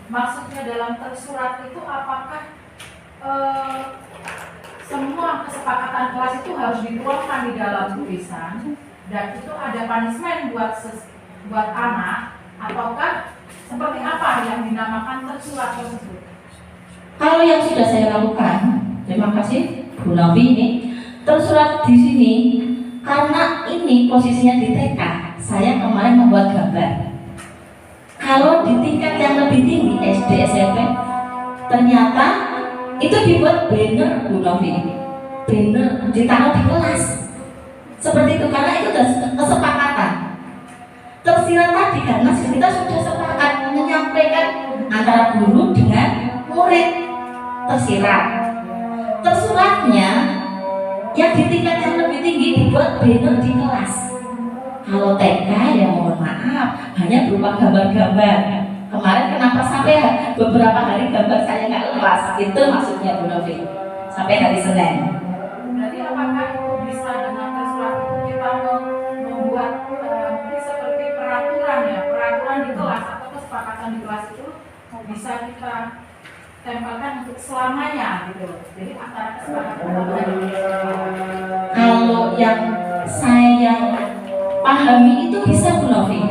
Maksudnya dalam tersurat itu apakah semua kesepakatan kelas itu harus dituangkan di dalam tulisan dan itu ada punishment buat anak, ataukah seperti apa yang dinamakan tersurat tersebut? Kalau yang sudah saya lakukan, terima kasih Bu Nabi, ini tersurat di sini karena ini posisinya di TK. Saya kemarin membuat gambar. Kalau di tingkat yang lebih tinggi SD, SMP, ternyata itu dibuat banner Bu Novi, banner ditaruh di kelas seperti itu karena itu kesepakatan. Tersirat tadi karena kita sudah sepakat menyampaikan antara guru dengan murid tersirat. tersuratnya yang di tingkat yang lebih tinggi dibuat banner di kelas. Kalau TK ya mohon maaf hanya berupa gambar-gambar. Kemarin kenapa sampai beberapa hari gambar saya nggak lepas? Itu maksudnya Bu Novi. Sampai hari Senin. Berarti apakah itu bisa dengan tersurat itu kita membuat mungkin seperti peraturan ya, peraturan di kelas atau kesepakatan di kelas itu bisa kita tempelkan untuk selamanya gitu. Jadi antara kesepakatan Kalau yang saya pahami itu bisa Bu Novi,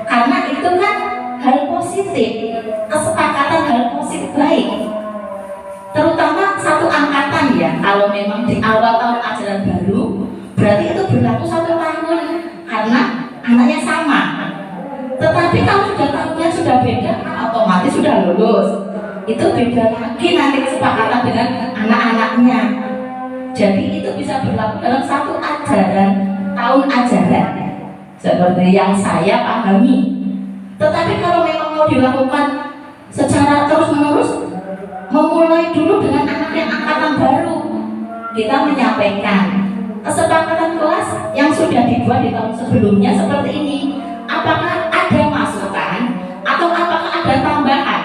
karena itu kan hal positif, kesepakatan hal positif baik. Terutama satu angkatan ya, kalau memang di awal tahun ajaran baru, berarti itu berlaku 1 tahun karena anaknya sama. Tetapi kalau sudah tahunnya sudah beda, otomatis sudah lulus. Itu beda lagi nanti kesepakatan dengan anak-anaknya. Jadi itu bisa berlaku dalam satu ajaran, tahun ajaran, seperti yang saya pahami. Tetapi kalau memang mau dilakukan secara terus-menerus, memulai dulu dengan anak yang angkatan baru, kita menyampaikan kesepakatan kelas yang sudah dibuat di tahun sebelumnya seperti ini. Apakah ada masukan atau apakah ada tambahan?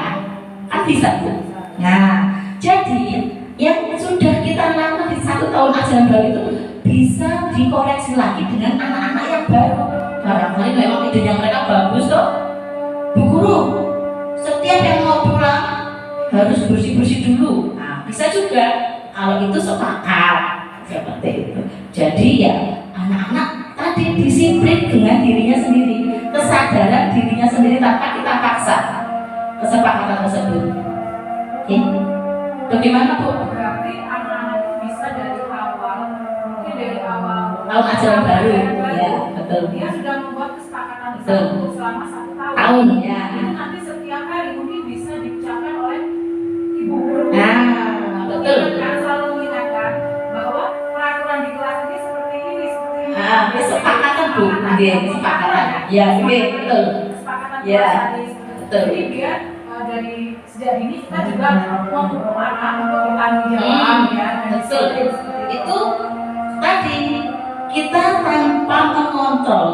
Kan bisa Bu. Nah, jadi yang sudah kita lakukan di 1 tahun ajaran baru itu bisa dikoreksi lagi dengan anak-anak yang baru. Barangkali memang idenya mereka bagus toh. Bu Guru, setiap yang mau pulang harus bersih-bersih dulu. Nah, bisa juga kalau itu sepakat seperti itu. Jadi ya anak-anak tadi disiplin dengan dirinya sendiri, kesadaran dirinya sendiri tanpa kita paksa kesepakatan tersebut. Oke, bagaimana Bu? berarti anak-anak itu bisa dari awal, mungkin dari awal Tahun ajaran baru, ya betul. dia sudah membuat kesepakatan Betul. selama 1 tahun. Tahun ya. Itu nanti setiap hari mungkin bisa diucapkan oleh ibu guru. Nah, betul. Mengingatkan, selalu mengingatkan bahwa peraturan di kelas ini seperti ini, seperti ini. Ah, kesepakatan Bu, oke, kesepakatan. Ya, oke, betul. Kesepakatan Ya, kelas tadi. betul. Jadi biar dari sejak ini kita juga memukul anak untuk bertanggung jawab ya. Dan betul. disiplin seperti Itu tadi kita tanpa mengontrol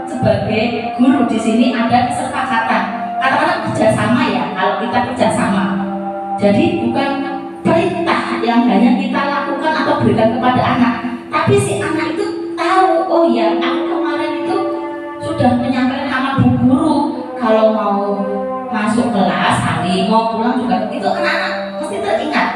sebagai guru di sini ada kesepakatan. Katakanlah kerjasama ya, kalau kita kerjasama. Jadi bukan perintah yang hanya kita lakukan atau berikan kepada anak, tapi si anak itu tahu, oh ya, aku kemarin itu sudah menyampaikan sama Bu Guru kalau mau masuk kelas hari mau pulang juga itu anak-anak mesti teringat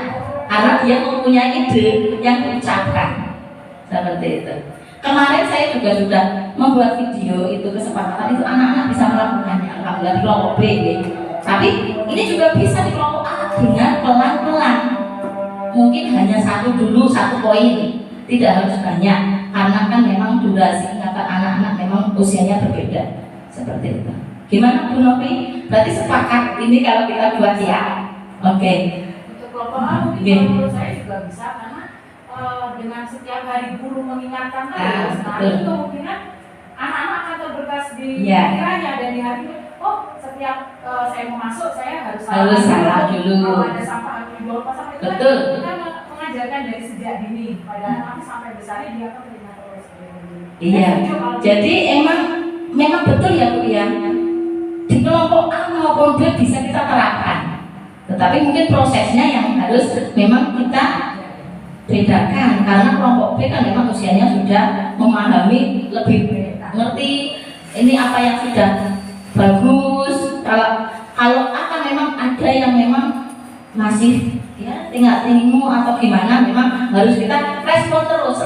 karena dia mempunyai ide yang diucapkan seperti itu. Kemarin saya juga sudah membuat video itu kesepakatan itu anak-anak bisa melakukannya alhamdulillah di kelompok B ya. Tapi ini juga bisa di kelompok A dengan pelan-pelan, mungkin hanya 1 dulu 1 poin, tidak harus banyak karena kan memang durasi ingatan anak-anak memang usianya berbeda seperti itu. Gimana Bu Novi? Berarti sepakat ini kalau kita buat ya? Oke. untuk kelompok A mungkin Oke. menurut saya juga bisa karena dengan setiap hari guru mengingatkan terus, nah betul. itu kemungkinan anak-anak akan terberkas di Ya. pikirannya dan di hati. Oh, setiap saya mau masuk saya harus salah dulu. Kalau ada sampah harus dibawa pas sampai itu kan Betul. kita mengajarkan dari sejak dini pada anak sampai besarnya dia akan terima terus. Iya. Jadi memang betul ya Bu ya. Di kelompok A maupun B bisa kita terapkan. Tetapi mungkin prosesnya yang harus memang kita bedakan karena kelompok B kan memang usianya sudah memahami lebih ngerti ini apa yang sudah bagus. Kalau A kan memang ada yang memang masih ya tinggal-tingmu atau gimana, memang harus kita respon terus,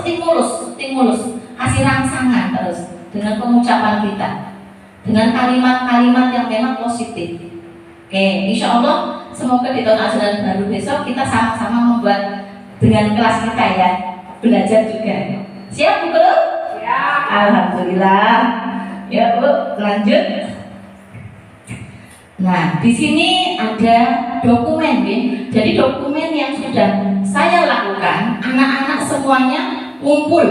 stimulus, kasih rangsangan terus dengan pengucapan kita, dengan kalimat-kalimat yang memang positif. Oke, insya Allah semoga di tahun ajaran baru besok kita sama-sama membuat dengan kelas kita ya, belajar juga. Siap Bu Guru? Ya. Alhamdulillah. Ya Bu, lanjut. Nah, di sini ada dokumen, ya. Jadi dokumen yang sudah saya lakukan, anak-anak semuanya ngumpul.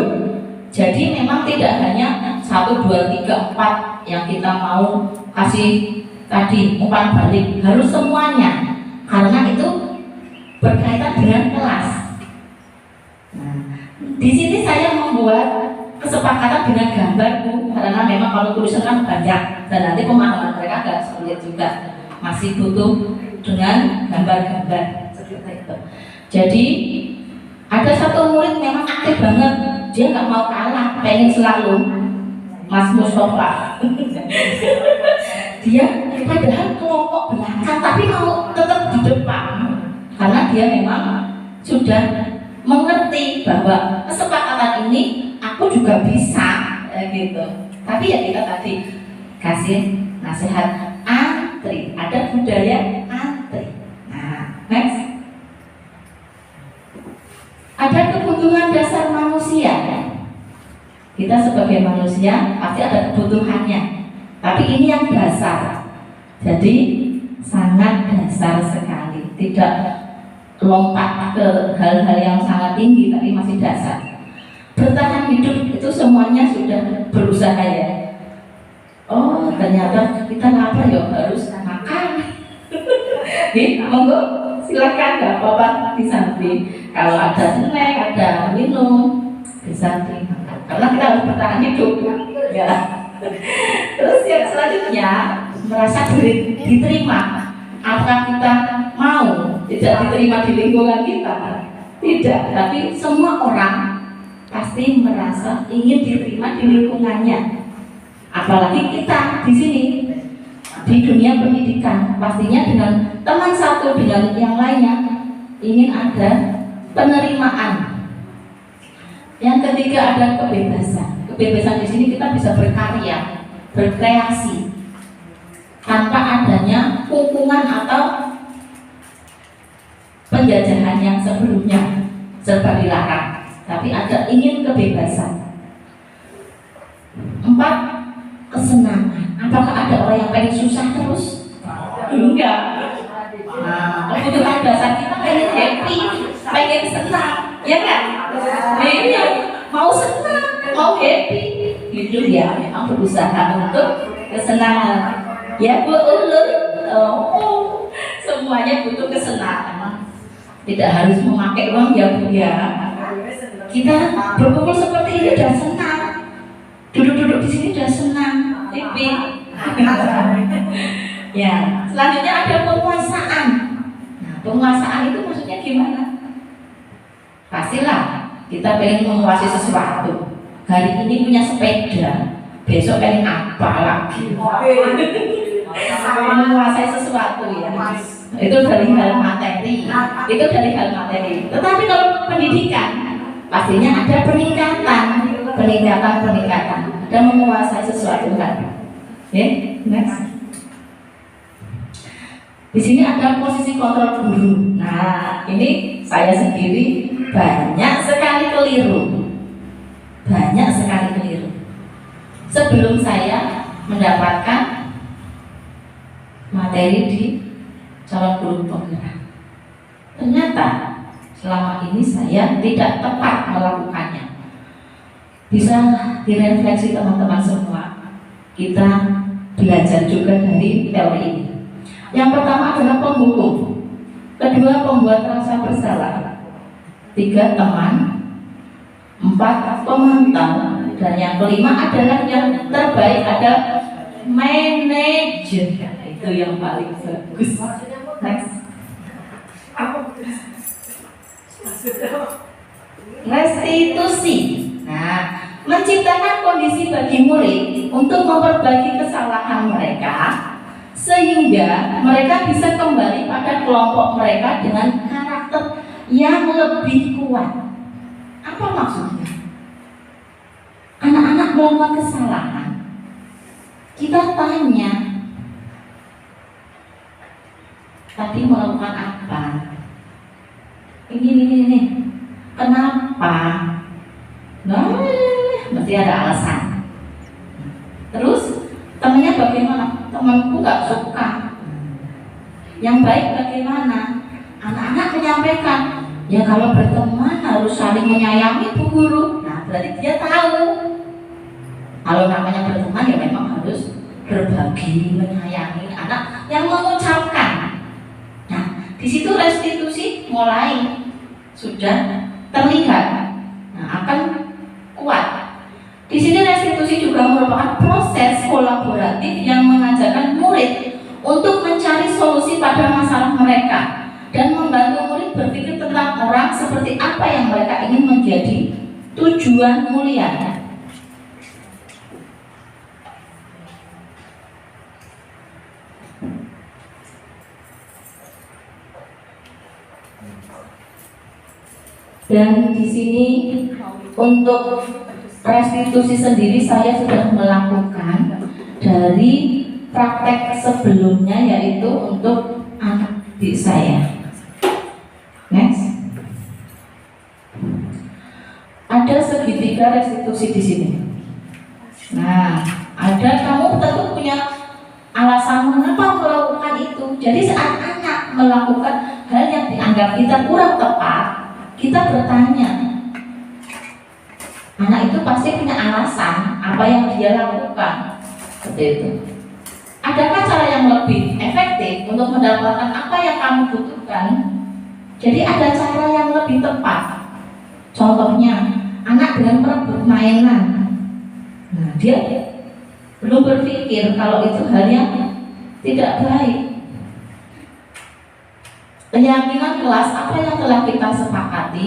Jadi memang tidak hanya 1, 2, 3, 4 yang kita mau kasih tadi umpan balik, harus semuanya karena itu berkaitan dengan kelas. kesepakatan dengan gambarku karena memang kalau tulisan kan banyak dan nanti pemahaman mereka agak sulit juga, masih butuh dengan gambar-gambar seperti itu. Jadi ada satu murid memang aktif banget, dia nggak mau kalah, pengen selalu Mas Mustafa. Dia padahal kelompok belakang tapi mau tetap di depan karena dia memang sudah mengerti bahwa kesepakatan ini aku juga bisa gitu. Tapi ya kita tadi kasih nasihat antri, ada budaya antri. Nah, next. Ada kebutuhan dasar manusia. Kita sebagai manusia pasti ada kebutuhannya. Tapi ini yang dasar. Jadi sangat dasar sekali. Tidak lompat ke hal-hal yang sangat tinggi tapi masih dasar. Bertahan hidup itu semuanya sudah berusaha ya. Oh ternyata kita lapar ya harus makan. Monggo silakan, nggak apa-apa di samping. Kalau ada snack, ada minum bisa dimakan. Karena kita harus bertahan hidup ya. Terus yang selanjutnya merasa diterima. Apakah kita mau tidak diterima di lingkungan kita? Tidak, tapi semua orang pasti merasa ingin diterima di lingkungannya. Apalagi kita di sini di dunia pendidikan, pastinya dengan teman satu dengan yang lainnya ingin ada penerimaan. Yang ketiga ada kebebasan. Kebebasan di sini kita bisa berkarya, berkreasi tanpa adanya hukuman atau penjajahan yang sebelumnya serba dilarang, tapi ada ingin kebebasan. 4. Kesenangan. Apakah ada orang yang pengen susah terus? Enggak. Nah, kebutuhan dasar kita pengen happy, pengen senang, ya kan? Iya, mau senang, mau happy, hidup ya memang berusaha untuk kesenangan. Ya Bu Ulul, oh, semuanya butuh kesenangan. Tidak harus memakai uang ya Bu ya. Kita berkumpul seperti ini sudah senang. Duduk-duduk di sini sudah senang. Pipi. Ya, selanjutnya ada penguasaan. Nah, penguasaan itu maksudnya gimana? Pastilah kita pengen menguasai sesuatu. Hari ini punya sepeda, besok pengen apa lagi? Menguasai sesuatu ya. Itu dari hal materi. Itu dari hal materi. Tetapi kalau pendidikan pastinya ada peningkatan. Dan menguasai sesuatu kan. Oke, next. Di sini ada posisi kontrol guru. Nah, ini saya sendiri banyak sekali keliru. Sebelum saya mendapatkan materi di calon guru penggerak, ternyata selama ini saya tidak tepat melakukannya. Bisa direfleksi teman-teman semua. Kita belajar juga dari teori ini. Yang pertama adalah penghukum, kedua pembuat rasa bersalah, 3 teman, 4 pemantau, dan yang kelima adalah yang terbaik ada manajer. Itu yang paling bagus. Next. Restitusi. Nah, menciptakan kondisi bagi murid untuk memperbaiki kesalahan mereka sehingga mereka bisa kembali pada kelompok mereka dengan karakter yang lebih kuat. Apa maksudnya? Anak-anak melakukan kesalahan, kita tanya, tadi melakukan apa? Ini, kenapa? Nah, mesti ada alasan. Terus temannya bagaimana? Temanku nggak suka. Yang baik bagaimana? Anak-anak menyampaikan, ya kalau berteman harus saling menyayangi Bu Guru. Nah, berarti dia tahu. Kalau namanya berteman ya memang harus berbagi, menyayangi anak yang mengucapkan. Nah, di situ restitusi mulai sudah terlihat. Nah, akan kuat. Di sini restitusi juga merupakan proses kolaboratif yang mengajarkan murid untuk mencari solusi pada masalah mereka dan membantu murid berpikir tentang orang seperti apa yang mereka ingin menjadi tujuan mulianya. Dan di sini untuk restitusi sendiri saya sudah melakukan dari praktek sebelumnya, yaitu untuk adik saya. Next. Ada segitiga restitusi di sini. Nah, ada, kamu tentu punya alasan mengapa melakukan itu. Jadi saat anak melakukan hal yang dianggap kita kurang tepat, kita bertanya. Anak itu pasti punya alasan apa yang dia lakukan. Seperti itu. Adakah cara yang lebih efektif untuk mendapatkan apa yang kamu butuhkan? Jadi ada cara yang lebih tepat. Contohnya, anak dengan merebut mainan. Nah, dia belum berpikir kalau itu hal yang tidak baik. Keyakinan kelas apa yang telah kita sepakati,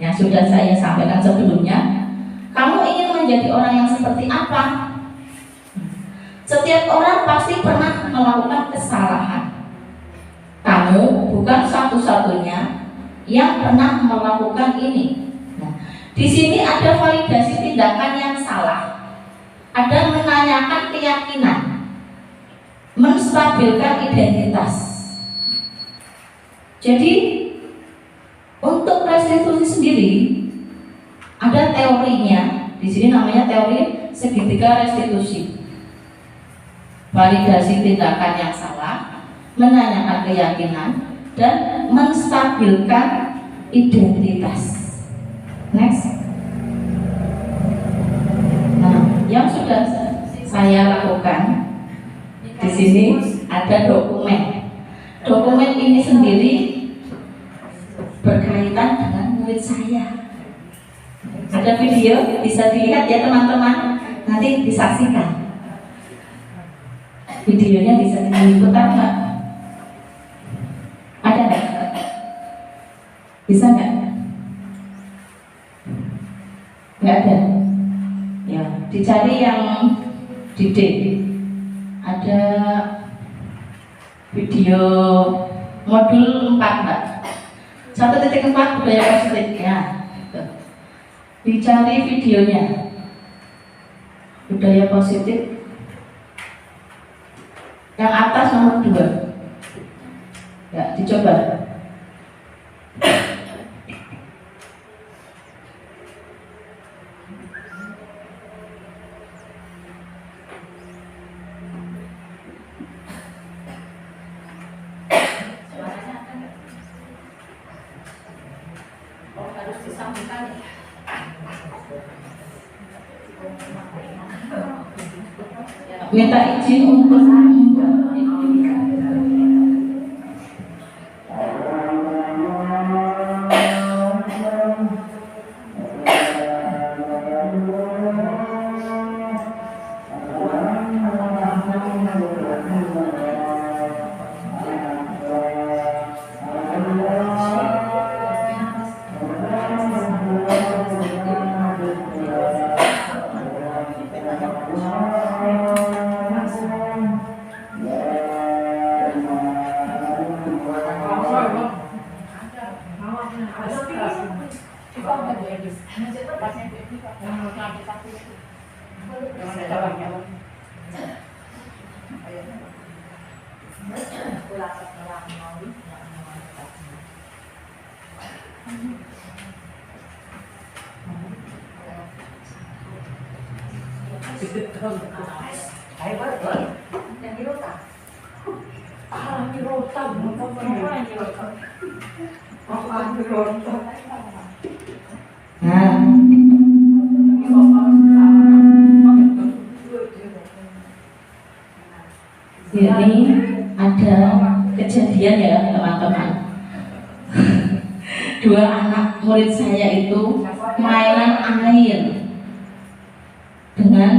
yang sudah saya sampaikan sebelumnya. Kamu ingin menjadi orang yang seperti apa? Setiap orang pasti pernah melakukan kesalahan. Kamu bukan satu-satunya yang pernah melakukan ini. Nah, di sini ada validasi tindakan yang salah, ada menanyakan keyakinan, menstabilkan identitas. Jadi untuk restitusi sendiri ada teorinya. Di sini namanya teori segitiga restitusi. Validasi tindakan yang salah, menanyakan keyakinan, dan menstabilkan identitas. Next. Nah, yang sudah saya lakukan di sini ada dokumen. Dokumen ini sendiri berkaitan dengan murid saya. Ada video, bisa dilihat ya teman-teman, nanti disaksikan. Videonya bisa diputar nggak? Ada nggak? Bisa nggak? Nggak ada. Ya, dicari yang di D. Ada video modul 4 Mbak. 1.4 budaya positif ya. Dicari videonya. Budaya positif. Yang atas nomor 2. Ya, dicoba. Minta izin untuk ini ada kejadian ya teman-teman. 2 anak murid saya itu mainan air. dengan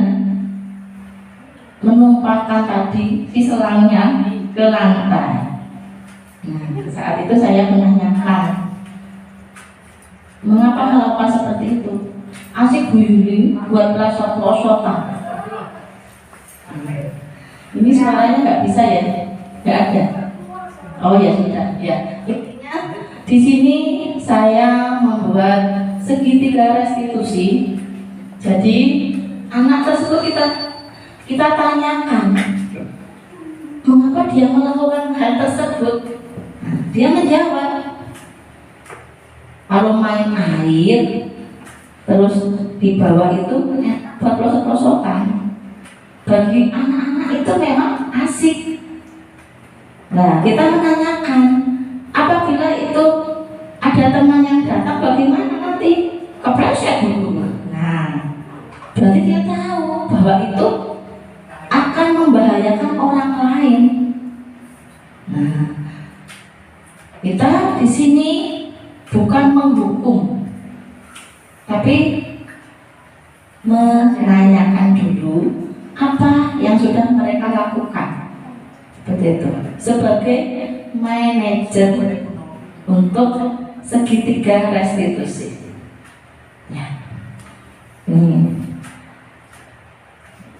menumpahkan tadi selangnya ke lantai. Nah, saat itu saya menanyakan, mengapa melakukan seperti itu? Asik Bu Yuli buat pelosot-pelosotan. Ini suaranya nggak bisa ya? Nggak ada. Oh ya sudah. Ya. Intinya di sini saya membuat segitiga restitusi. Jadi anak tersebut kita tanyakan, mengapa dia melakukan hal tersebut? Dia menjawab, kalau main air terus di bawah itu buat pelosok-pelosokan, bagi anak-anak itu memang asik. Nah, kita menanyakan, apabila itu ada teman yang datang, bagaimana nanti? Kepleset dulu. Nah, berarti dia tahu bahwa itu akan membahayakan orang lain. Nah, kita di sini bukan menghukum, tapi menanyakan dulu apa yang sudah mereka lakukan. Seperti itu. Sebagai manajer untuk segitiga restitusi. Ya.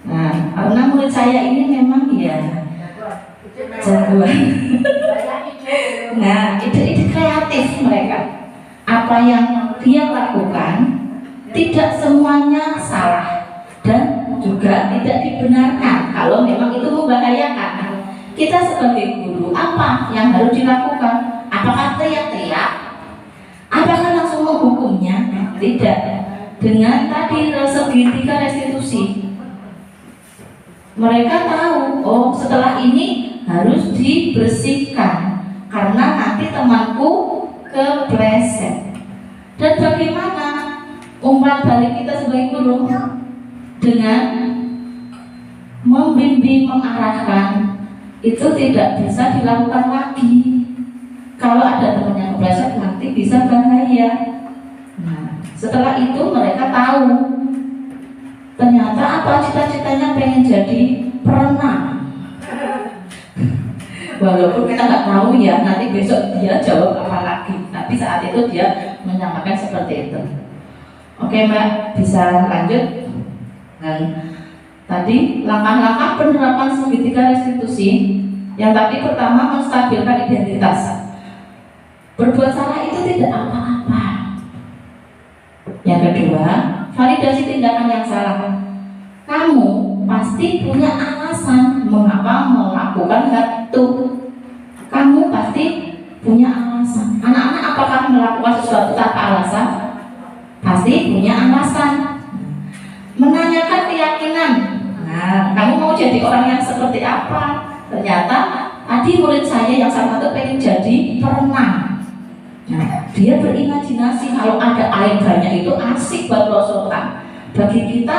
Nah, karena murid saya ini memang ya jagoan. Nah, ide-ide kreatif mereka. Apa yang dia lakukan tidak semuanya salah dan juga tidak dibenarkan kalau memang itu membahayakan. Kita sebagai guru, apa yang harus dilakukan? Apakah teriak-teriak? Apakah langsung menghukumnya? Tidak. Dengan tadi segitiga restitusi, mereka tahu, oh setelah ini harus dibersihkan karena nanti temanku kepleset. Dan bagaimana umpan balik kita sebagai guru? Dengan membimbing, mengarahkan, itu tidak bisa dilakukan lagi. Kalau ada teman yang kepleset nanti bisa bahaya. Nah, setelah itu mereka tahu ternyata apa cita-citanya, pengen jadi perenang. Walaupun kita nggak tahu ya nanti besok dia jawab apa lagi, tapi saat itu dia menyampaikan seperti itu. Oke Mbak, bisa lanjut. Dan tadi langkah-langkah penerapan segitiga restitusi. Yang tadi pertama, menstabilkan identitas. Berbuat salah itu tidak apa-apa. Yang kedua, validasi tindakan yang salah. Kamu pasti punya alasan mengapa melakukan hal itu. Kamu pasti punya alasan. Anak-anak apakah melakukan sesuatu tanpa alasan? Pasti punya alasan. Menanyakan keyakinan. Nah, kamu mau jadi orang yang seperti apa? Ternyata tadi murid saya yang satu pengen jadi perenang. Nah, dia berimajinasi kalau ada air banyak itu asik buat pelosotan. Bagi kita,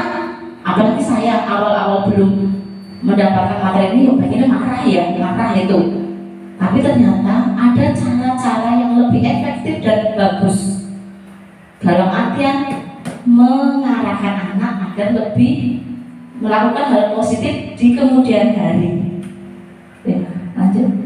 apalagi saya awal-awal belum mendapatkan materi ini, pengennya marah itu. Tapi ternyata ada cara-cara yang lebih efektif dan bagus. Dalam artian mengarahkan anak agar lebih melakukan hal positif di kemudian hari. Ya, lanjut.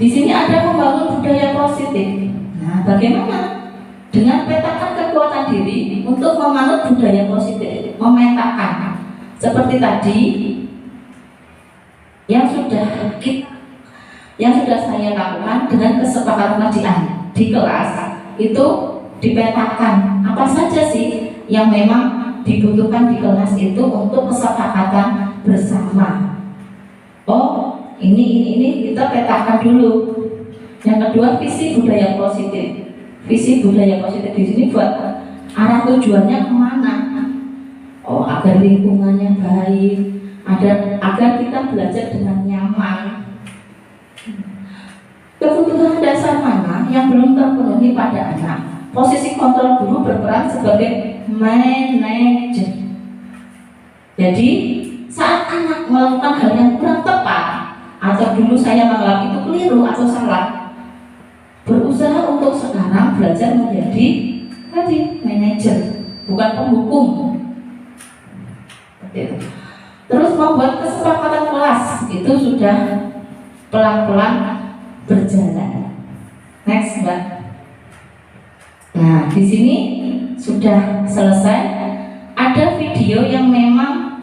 Di sini ada membangun budaya positif. Nah, bagaimana? Dengan petakan kekuatan diri untuk memanut budaya positif, memetakan. Seperti tadi yang sudah saya lakukan dengan kesepakatan di kelas itu dipetakan apa saja sih yang memang dibutuhkan di kelas itu untuk kesepakatan bersama. Oh, ini kita petakan dulu. Yang kedua, visi budaya positif. Visi budaya positif di sini buat arah tujuannya kemana? Oh, agar lingkungannya baik, agar kita belajar dengan nyaman. Kebutuhan dasar mana yang belum terpenuhi pada anak? Posisi kontrol guru berperan sebagai manajer. Jadi saat anak melakukan hal yang kurang tepat, atau dulu saya menganggap itu keliru atau salah, berusaha untuk sekarang belajar menjadi tadi manajer, bukan penghukum. Gitu. Terus membuat kesepakatan kelas itu sudah pelan-pelan berjalan. Next, Mbak. Nah, di sini sudah selesai. Ada video yang memang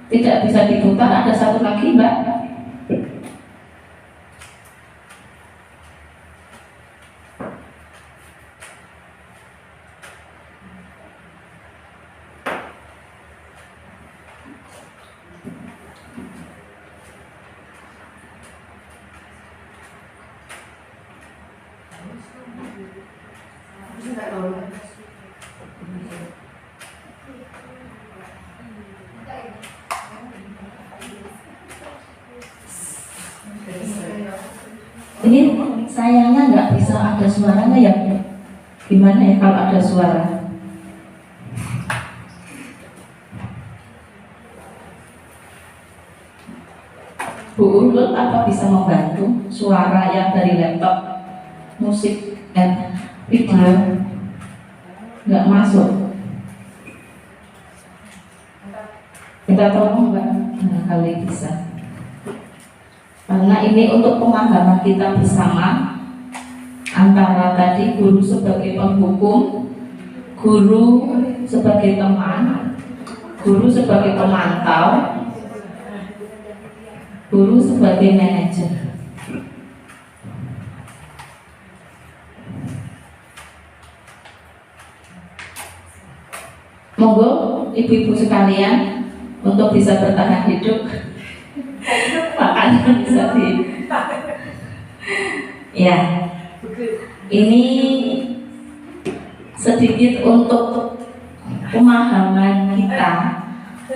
tidak bisa diputar. Ada satu lagi, Mbak. Ini sayangnya nggak bisa ada suaranya ya. Gimana ya kalau ada suara? Bu Ulul apa bisa membantu suara yang dari laptop, musik dan video nggak masuk? Kita tolong Mbak, kali bisa. Karena ini untuk pemahaman kita bersama antara tadi guru sebagai penghukum, guru sebagai teman, guru sebagai pemantau, guru sebagai manajer. Monggo ibu-ibu sekalian untuk bisa bertahan hidup. Makanan bisa di ya, ini sedikit untuk pemahaman kita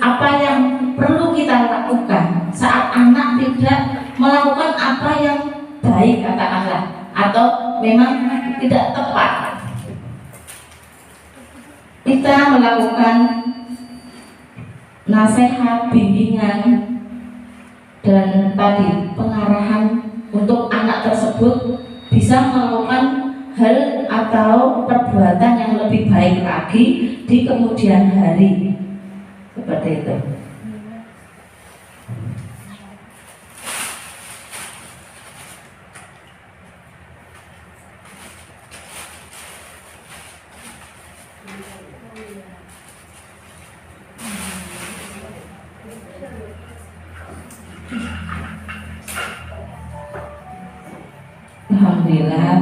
apa yang perlu kita lakukan saat anak tidak melakukan apa yang baik katakanlah atau memang tidak tepat. Kita melakukan nasihat, bimbingan, dan tadi pengarahan untuk anak tersebut bisa melakukan hal atau perbuatan yang lebih baik lagi di kemudian hari, seperti itu. Alhamdulillah.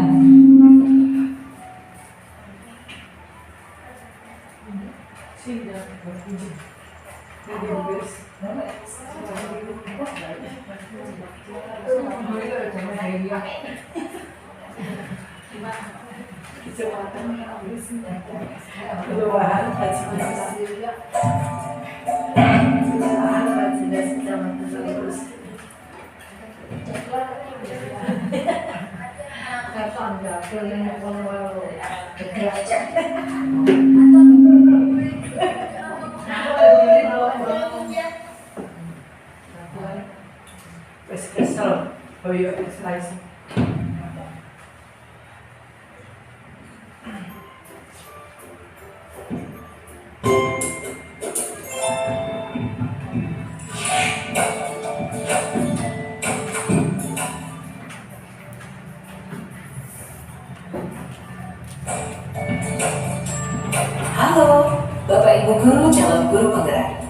Halo, Bapak Ibu Guru calon guru penggerak.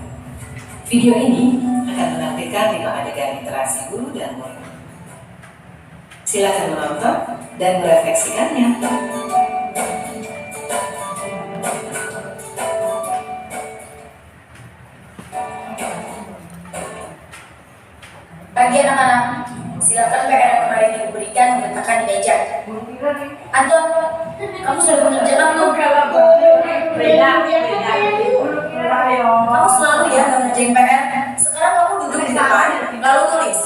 Video ini akan menampilkan 5 adegan interaksi guru dan murid. Silakan menonton dan merefleksikannya. Bagi anak-anak, silakan PR yang kemarin ibu berikan diletakkan di meja. Anton, kamu sudah mengerjakan belum? Kamu selalu ya mengerjain PR. Sekarang kamu duduk di depan, lalu tulis.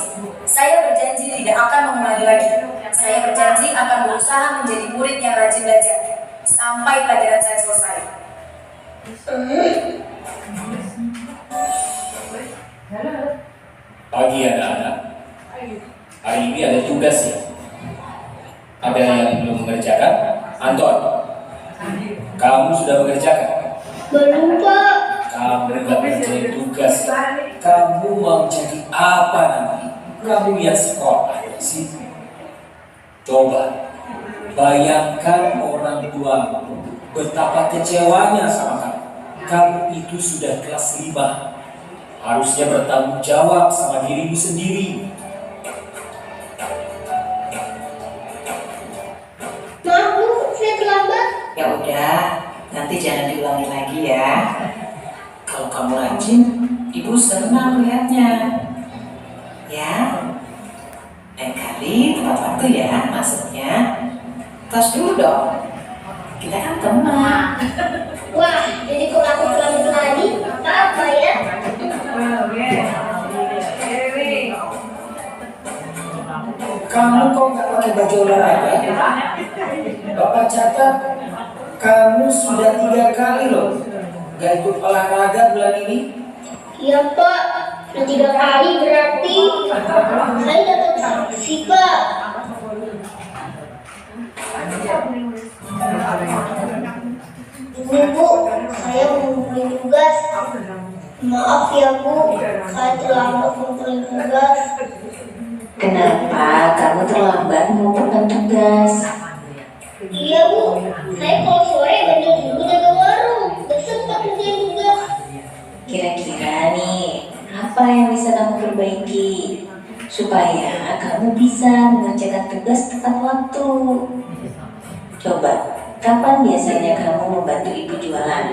Saya berjanji tidak akan mengulangi lagi. Saya berjanji akan berusaha menjadi murid yang rajin belajar sampai pelajaran saya selesai. Pagi anak-anak, hari ini ada tugas ya. Ada yang belum mengerjakan? Anton, kamu sudah mengerjakan? Belum, Pak. Kamu nggak ngerjain tugas, kamu mau jadi apa nanti? Kamu lihat sekolah sih. Coba bayangkan orang tua betapa kecewanya sama kamu. Kamu itu sudah kelas 5, harusnya bertanggung jawab sama dirimu sendiri. Maaf Bu, saya terlambat. Ya udah, nanti jangan diulangi lagi ya. Kalau kamu rajin, ibu senang melihatnya. Ya, lain kali tepat waktu ya masuknya. Tos dulu dong. Kita kan teman. Wah, jadi kok aku terlambat lagi? Apa ya? Kamu kok nggak pakai baju olahraga? Bapak catat, kamu sudah 3 kali loh nggak ikut olahraga bulan ini. Iya Pak, sudah 3 kali berarti saya dapat sanksi Pak. Ini Bu, saya mengumpulin tugas. Maaf ya Bu, saya terlambat mengumpulin tugas. Kenapa kamu terlambat mengumpulkan tugas? Iya Bu, saya kalau sore bantu ibu jaga warung, gak sempat ngerjain tugas. Kira-kira nih, apa yang bisa kamu perbaiki supaya kamu bisa mengerjakan tugas tepat waktu? Coba, kapan biasanya kamu membantu ibu jualan?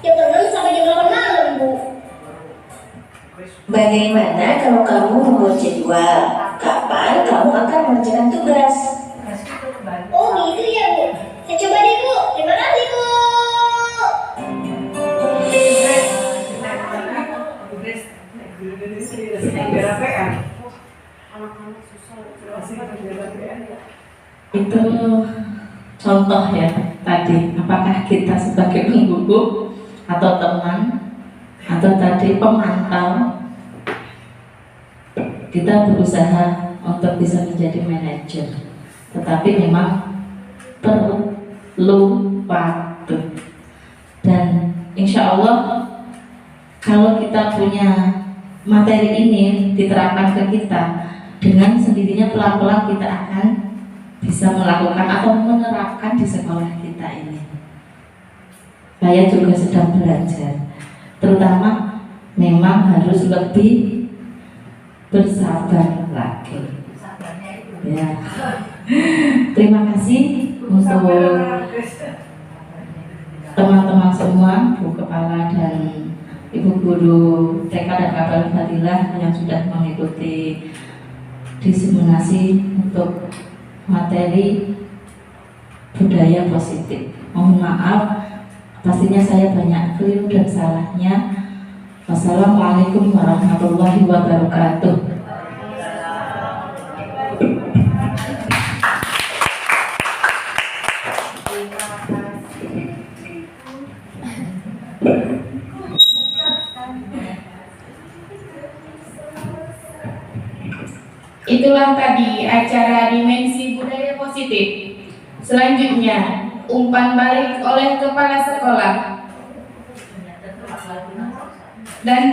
Jam 6 sampai jam 8 malam Bu. Bagaimana kalau kamu membuat jadwal? Kapan kamu akan mengerjakan tugas? Oh gitu ya Bu, saya coba deh Bu, terima kasih Bu. Itu contoh ya tadi, apakah kita sebagai pengguru atau teman atau tadi pemantau, kita berusaha untuk bisa menjadi manajer, tetapi memang perlu waktu. Dan insya Allah kalau kita punya materi ini diterapkan ke kita, dengan sendirinya pelan-pelan kita akan bisa melakukan atau menerapkan di sekolah kita ini. Saya juga sedang belajar, terutama memang harus lebih bersabar lagi. Ya. Terima kasih untuk teman-teman semua, Bu Kepala dan Ibu Guru TK dan Kabal Fadilah yang sudah mengikuti diseminasi untuk materi budaya positif. Mohon maaf, pastinya saya banyak keliru dan salahnya. Wassalamualaikum warahmatullahi wabarakatuh. Itulah tadi acara Dimensi Budaya Positif. Selanjutnya, umpan balik oleh Kepala Sekolah dan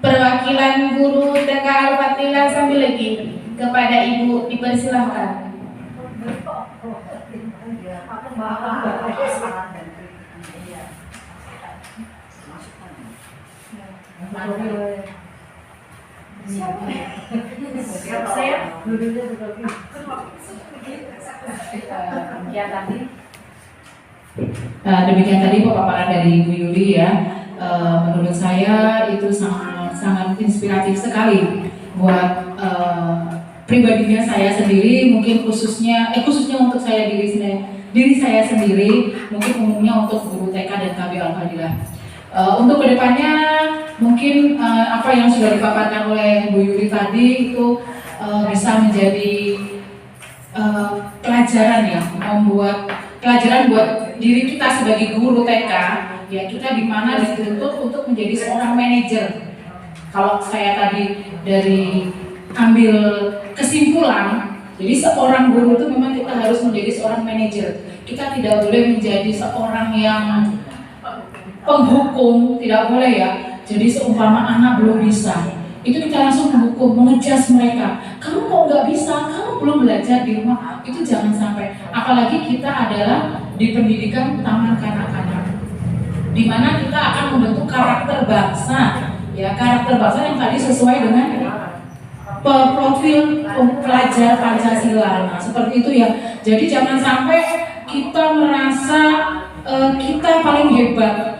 perwakilan guru TK Al-Fatihah Sambilegi. Kepada Ibu dipersilahkan. Demikian tadi pemaparan dari Bu Yuli ya. Menurut saya itu sangat inspiratif sekali buat pribadinya saya sendiri, mungkin khususnya untuk saya diri saya sendiri, mungkin umumnya untuk guru TK dan KB Al-Fadilah. Untuk kedepannya mungkin apa yang sudah dipaparkan oleh Bu Yuli tadi itu bisa menjadi pelajaran ya, membuat pelajaran buat diri kita sebagai guru TK, ya kita di mana dituntut untuk menjadi seorang manajer. Kalau saya tadi dari ambil kesimpulan, jadi seorang guru itu memang kita harus menjadi seorang manajer. Kita tidak boleh menjadi seorang yang penghukum, tidak boleh ya. Jadi seumpama anak belum bisa, itu kita langsung menghukum, mengejudge mereka. Kamu kok nggak bisa, kamu belum belajar di rumah, itu jangan sampai. Apalagi kita adalah di pendidikan taman kanak-kanak, di mana kita akan membentuk karakter bangsa, ya karakter bangsa yang tadi sesuai dengan profil pelajar Pancasila, nah, seperti itu ya. Jadi jangan sampai kita merasa kita paling hebat.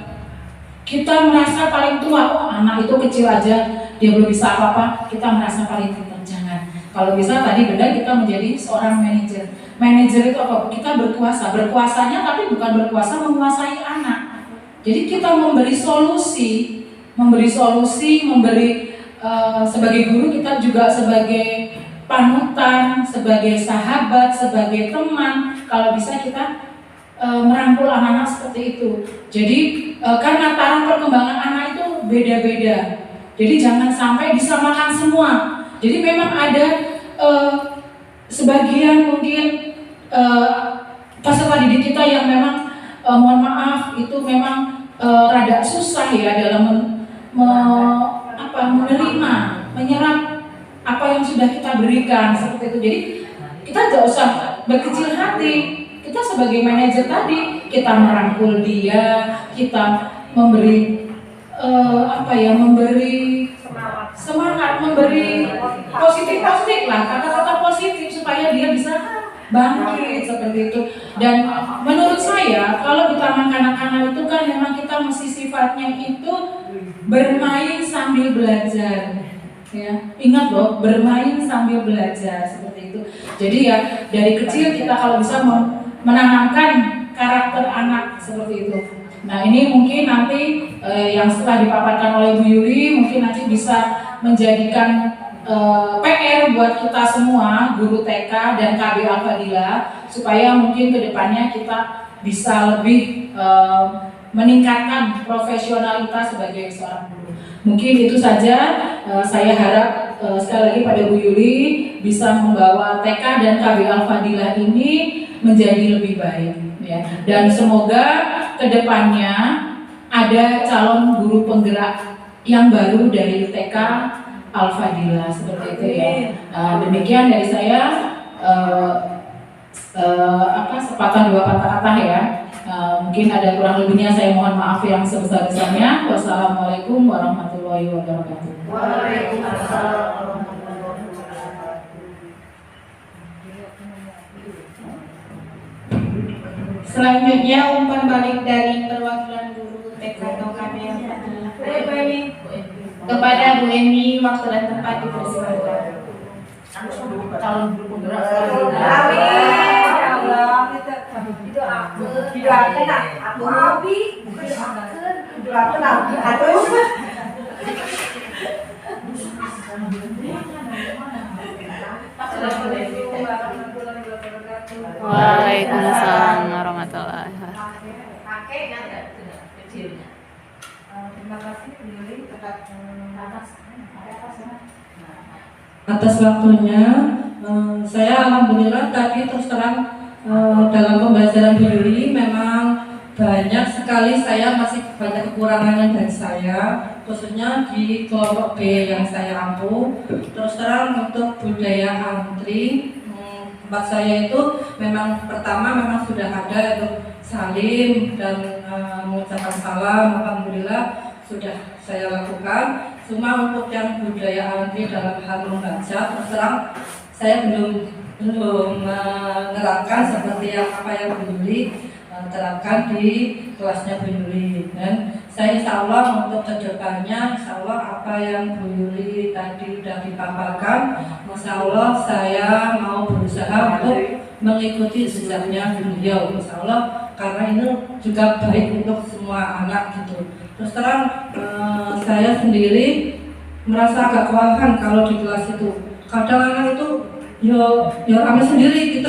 Kita merasa paling tua, oh anak itu kecil aja, dia belum bisa apa-apa, kita merasa paling pintar. Jangan. Kalau bisa tadi benar kita menjadi seorang manajer. Manajer itu apa? Kita berkuasa. Berkuasanya tapi bukan berkuasa menguasai anak. Jadi kita memberi solusi, sebagai guru kita juga sebagai panutan, sebagai sahabat, sebagai teman. Kalau bisa kita merangkul anak-anak seperti itu. Jadi karena taraf perkembangan anak itu beda-beda. Jadi jangan sampai disamakan semua. Jadi memang ada sebagian mungkin peserta didik kita yang memang mohon maaf itu memang rada susah ya dalam menyerap apa yang sudah kita berikan seperti itu. Jadi kita tidak usah berkecil hati. Kita sebagai manajer tadi, kita merangkul dia, kita memberi memberi semangat, memberi positif lah, kata-kata positif supaya dia bisa bangkit seperti itu. Dan menurut saya kalau di taman kanak-kanak itu kan memang kita mesti sifatnya itu bermain sambil belajar. Ya, ingat loh, bermain sambil belajar seperti itu. Jadi ya dari kecil kita kalau bisa menanamkan karakter anak seperti itu. Nah ini mungkin nanti yang setelah dipaparkan oleh Bu Yuli mungkin nanti bisa menjadikan PR buat kita semua guru TK dan KB Al-Fadilah supaya mungkin kedepannya kita bisa lebih meningkatkan profesionalitas sebagai seorang guru. Mungkin itu saja. Saya harap sekali lagi pada Bu Yuli bisa membawa TK dan KB Al-Fadilah ini menjadi lebih baik ya. Dan semoga kedepannya ada calon guru penggerak yang baru dari TK Al-Fadilah seperti itu ya. Demikian dari saya, sepatah dua patah kata ya. Mungkin ada kurang lebihnya saya mohon maaf yang sebesar-besarnya. Wassalamualaikum warahmatullahi wabarakatuh. Waalaikumsalam. Selanjutnya umpan balik dari perwakilan guru TK atau KB kepada Bu Emi, waktu dan tempat dipersilakan. Calon guru penggerak. Amin. Ya Allah, itu aku. Itu aku nak. Aku Abi. Itu aku nak. Aduh. Waalaikumsalam warahmatullahi wabarakatuh. Terima kasih Bu Yuli atas waktunya. Saya alhamdulillah tadi terus terang dalam pembelajaran Bu Yuli memang banyak sekali saya masih banyak kekurangan dari saya, khususnya di kelompok B yang saya ampuh. Terus terang untuk budaya antri tempat saya itu memang pertama memang sudah ada untuk salim dan mengucapkan salam, alhamdulillah sudah saya lakukan. Cuma untuk yang budaya antri dalam hal membaca terus terang saya belum menerapkan seperti apa yang Bu Yuli terapkan di kelasnya Bu Yuli. Dan saya insya Allah untuk kedepannya insya Allah apa yang Bu Yuli tadi sudah dipaparkan, insya Allah saya mau berusaha untuk mengikuti jejaknya beliau insya Allah, karena ini juga baik untuk semua anak gitu. Terus terang saya sendiri merasa agak kewalahan kalau di kelas itu. Kadang anak itu yo rame sendiri gitu.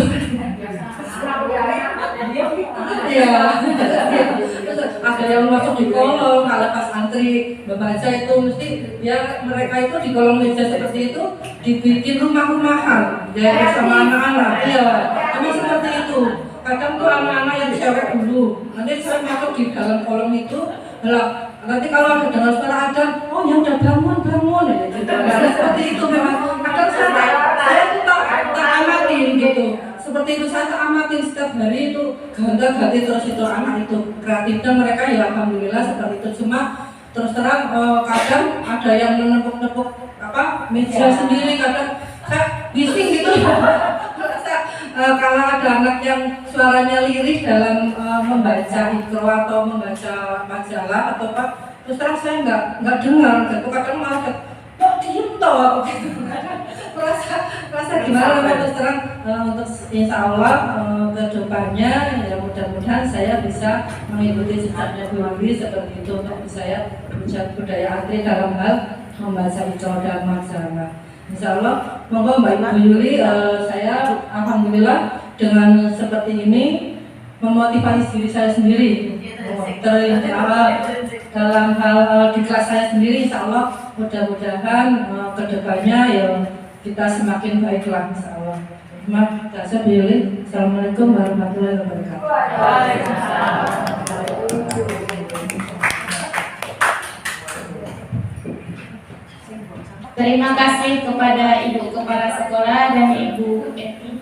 Iya. Ada yang masuk di kolong, kalau pas antri membaca itu mesti ya mereka itu di kolong meja seperti itu dibikin rumah-rumahan ya bersama anak-anak. Iya, memang seperti itu. Kadang tuh anak-anak yang cewek dulu, nanti saya masuk di dalam kolong itu Lah, nanti kalau ada dengar suara adzan, oh ya udah bangun ya gitu. Nah, seperti itu memang kadang saya tuh tak amatin gitu. Seperti itu saya tak amatin setiap hari itu ganti terus itu anak itu kreatifnya mereka ya alhamdulillah seperti itu. Cuma terus terang kadang ada yang menepuk-nepuk meja sendiri, kadang saya bising gitu. Kalau ada anak yang suaranya lirih dalam membaca ikro atau membaca majalah atau apa, terus terang saya nggak dengar gitu. Kadang malah kok diem toh gitu. Merasa gimana terus terang untuk insya Allah kedepannya ya mudah-mudahan saya bisa mengikuti jejaknya Bu Yuli seperti itu untuk saya menjadi budaya asli dalam hal membaca ikro dan majalah. Insya Allah, monggo Mbak Ibu Yuli, saya alhamdulillah dengan seperti ini memotivasi diri saya sendiri dalam hal di kelas saya sendiri. Insya Allah mudah-mudahan kedepannya ya kita semakin baiklah Insya Allah. Terima kasih Bu Yuli. Assalamualaikum warahmatullahi wabarakatuh. Terima kasih kepada Ibu Kepala Sekolah dan Ibu Eti.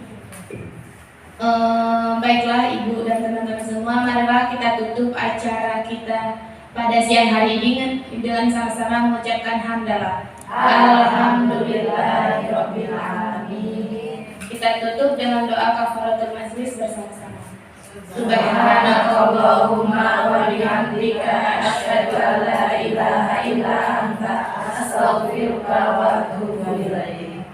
Baiklah Ibu dan teman-teman semua, marilah kita tutup acara kita pada siang hari ini dengan sama-sama mengucapkan hamdalah. Alhamdulillahirabbil alamin. Kita tutup dengan doa kafaratul majlis bersama-sama. Subhanakallahumma wa bihamdika asyhadu an la ilaha illa anta astaghfiruka wa atubu ilaik.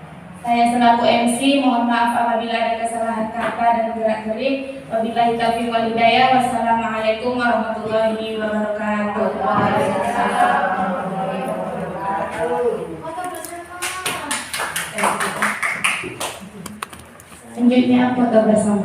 Saya selaku MC mohon maaf apabila ada kesalahan kata dan gerak-gerik. Wabillahi taufiq wal hidayah. Wassalamualaikum warahmatullahi wabarakatuh. Selanjutnya foto bersama.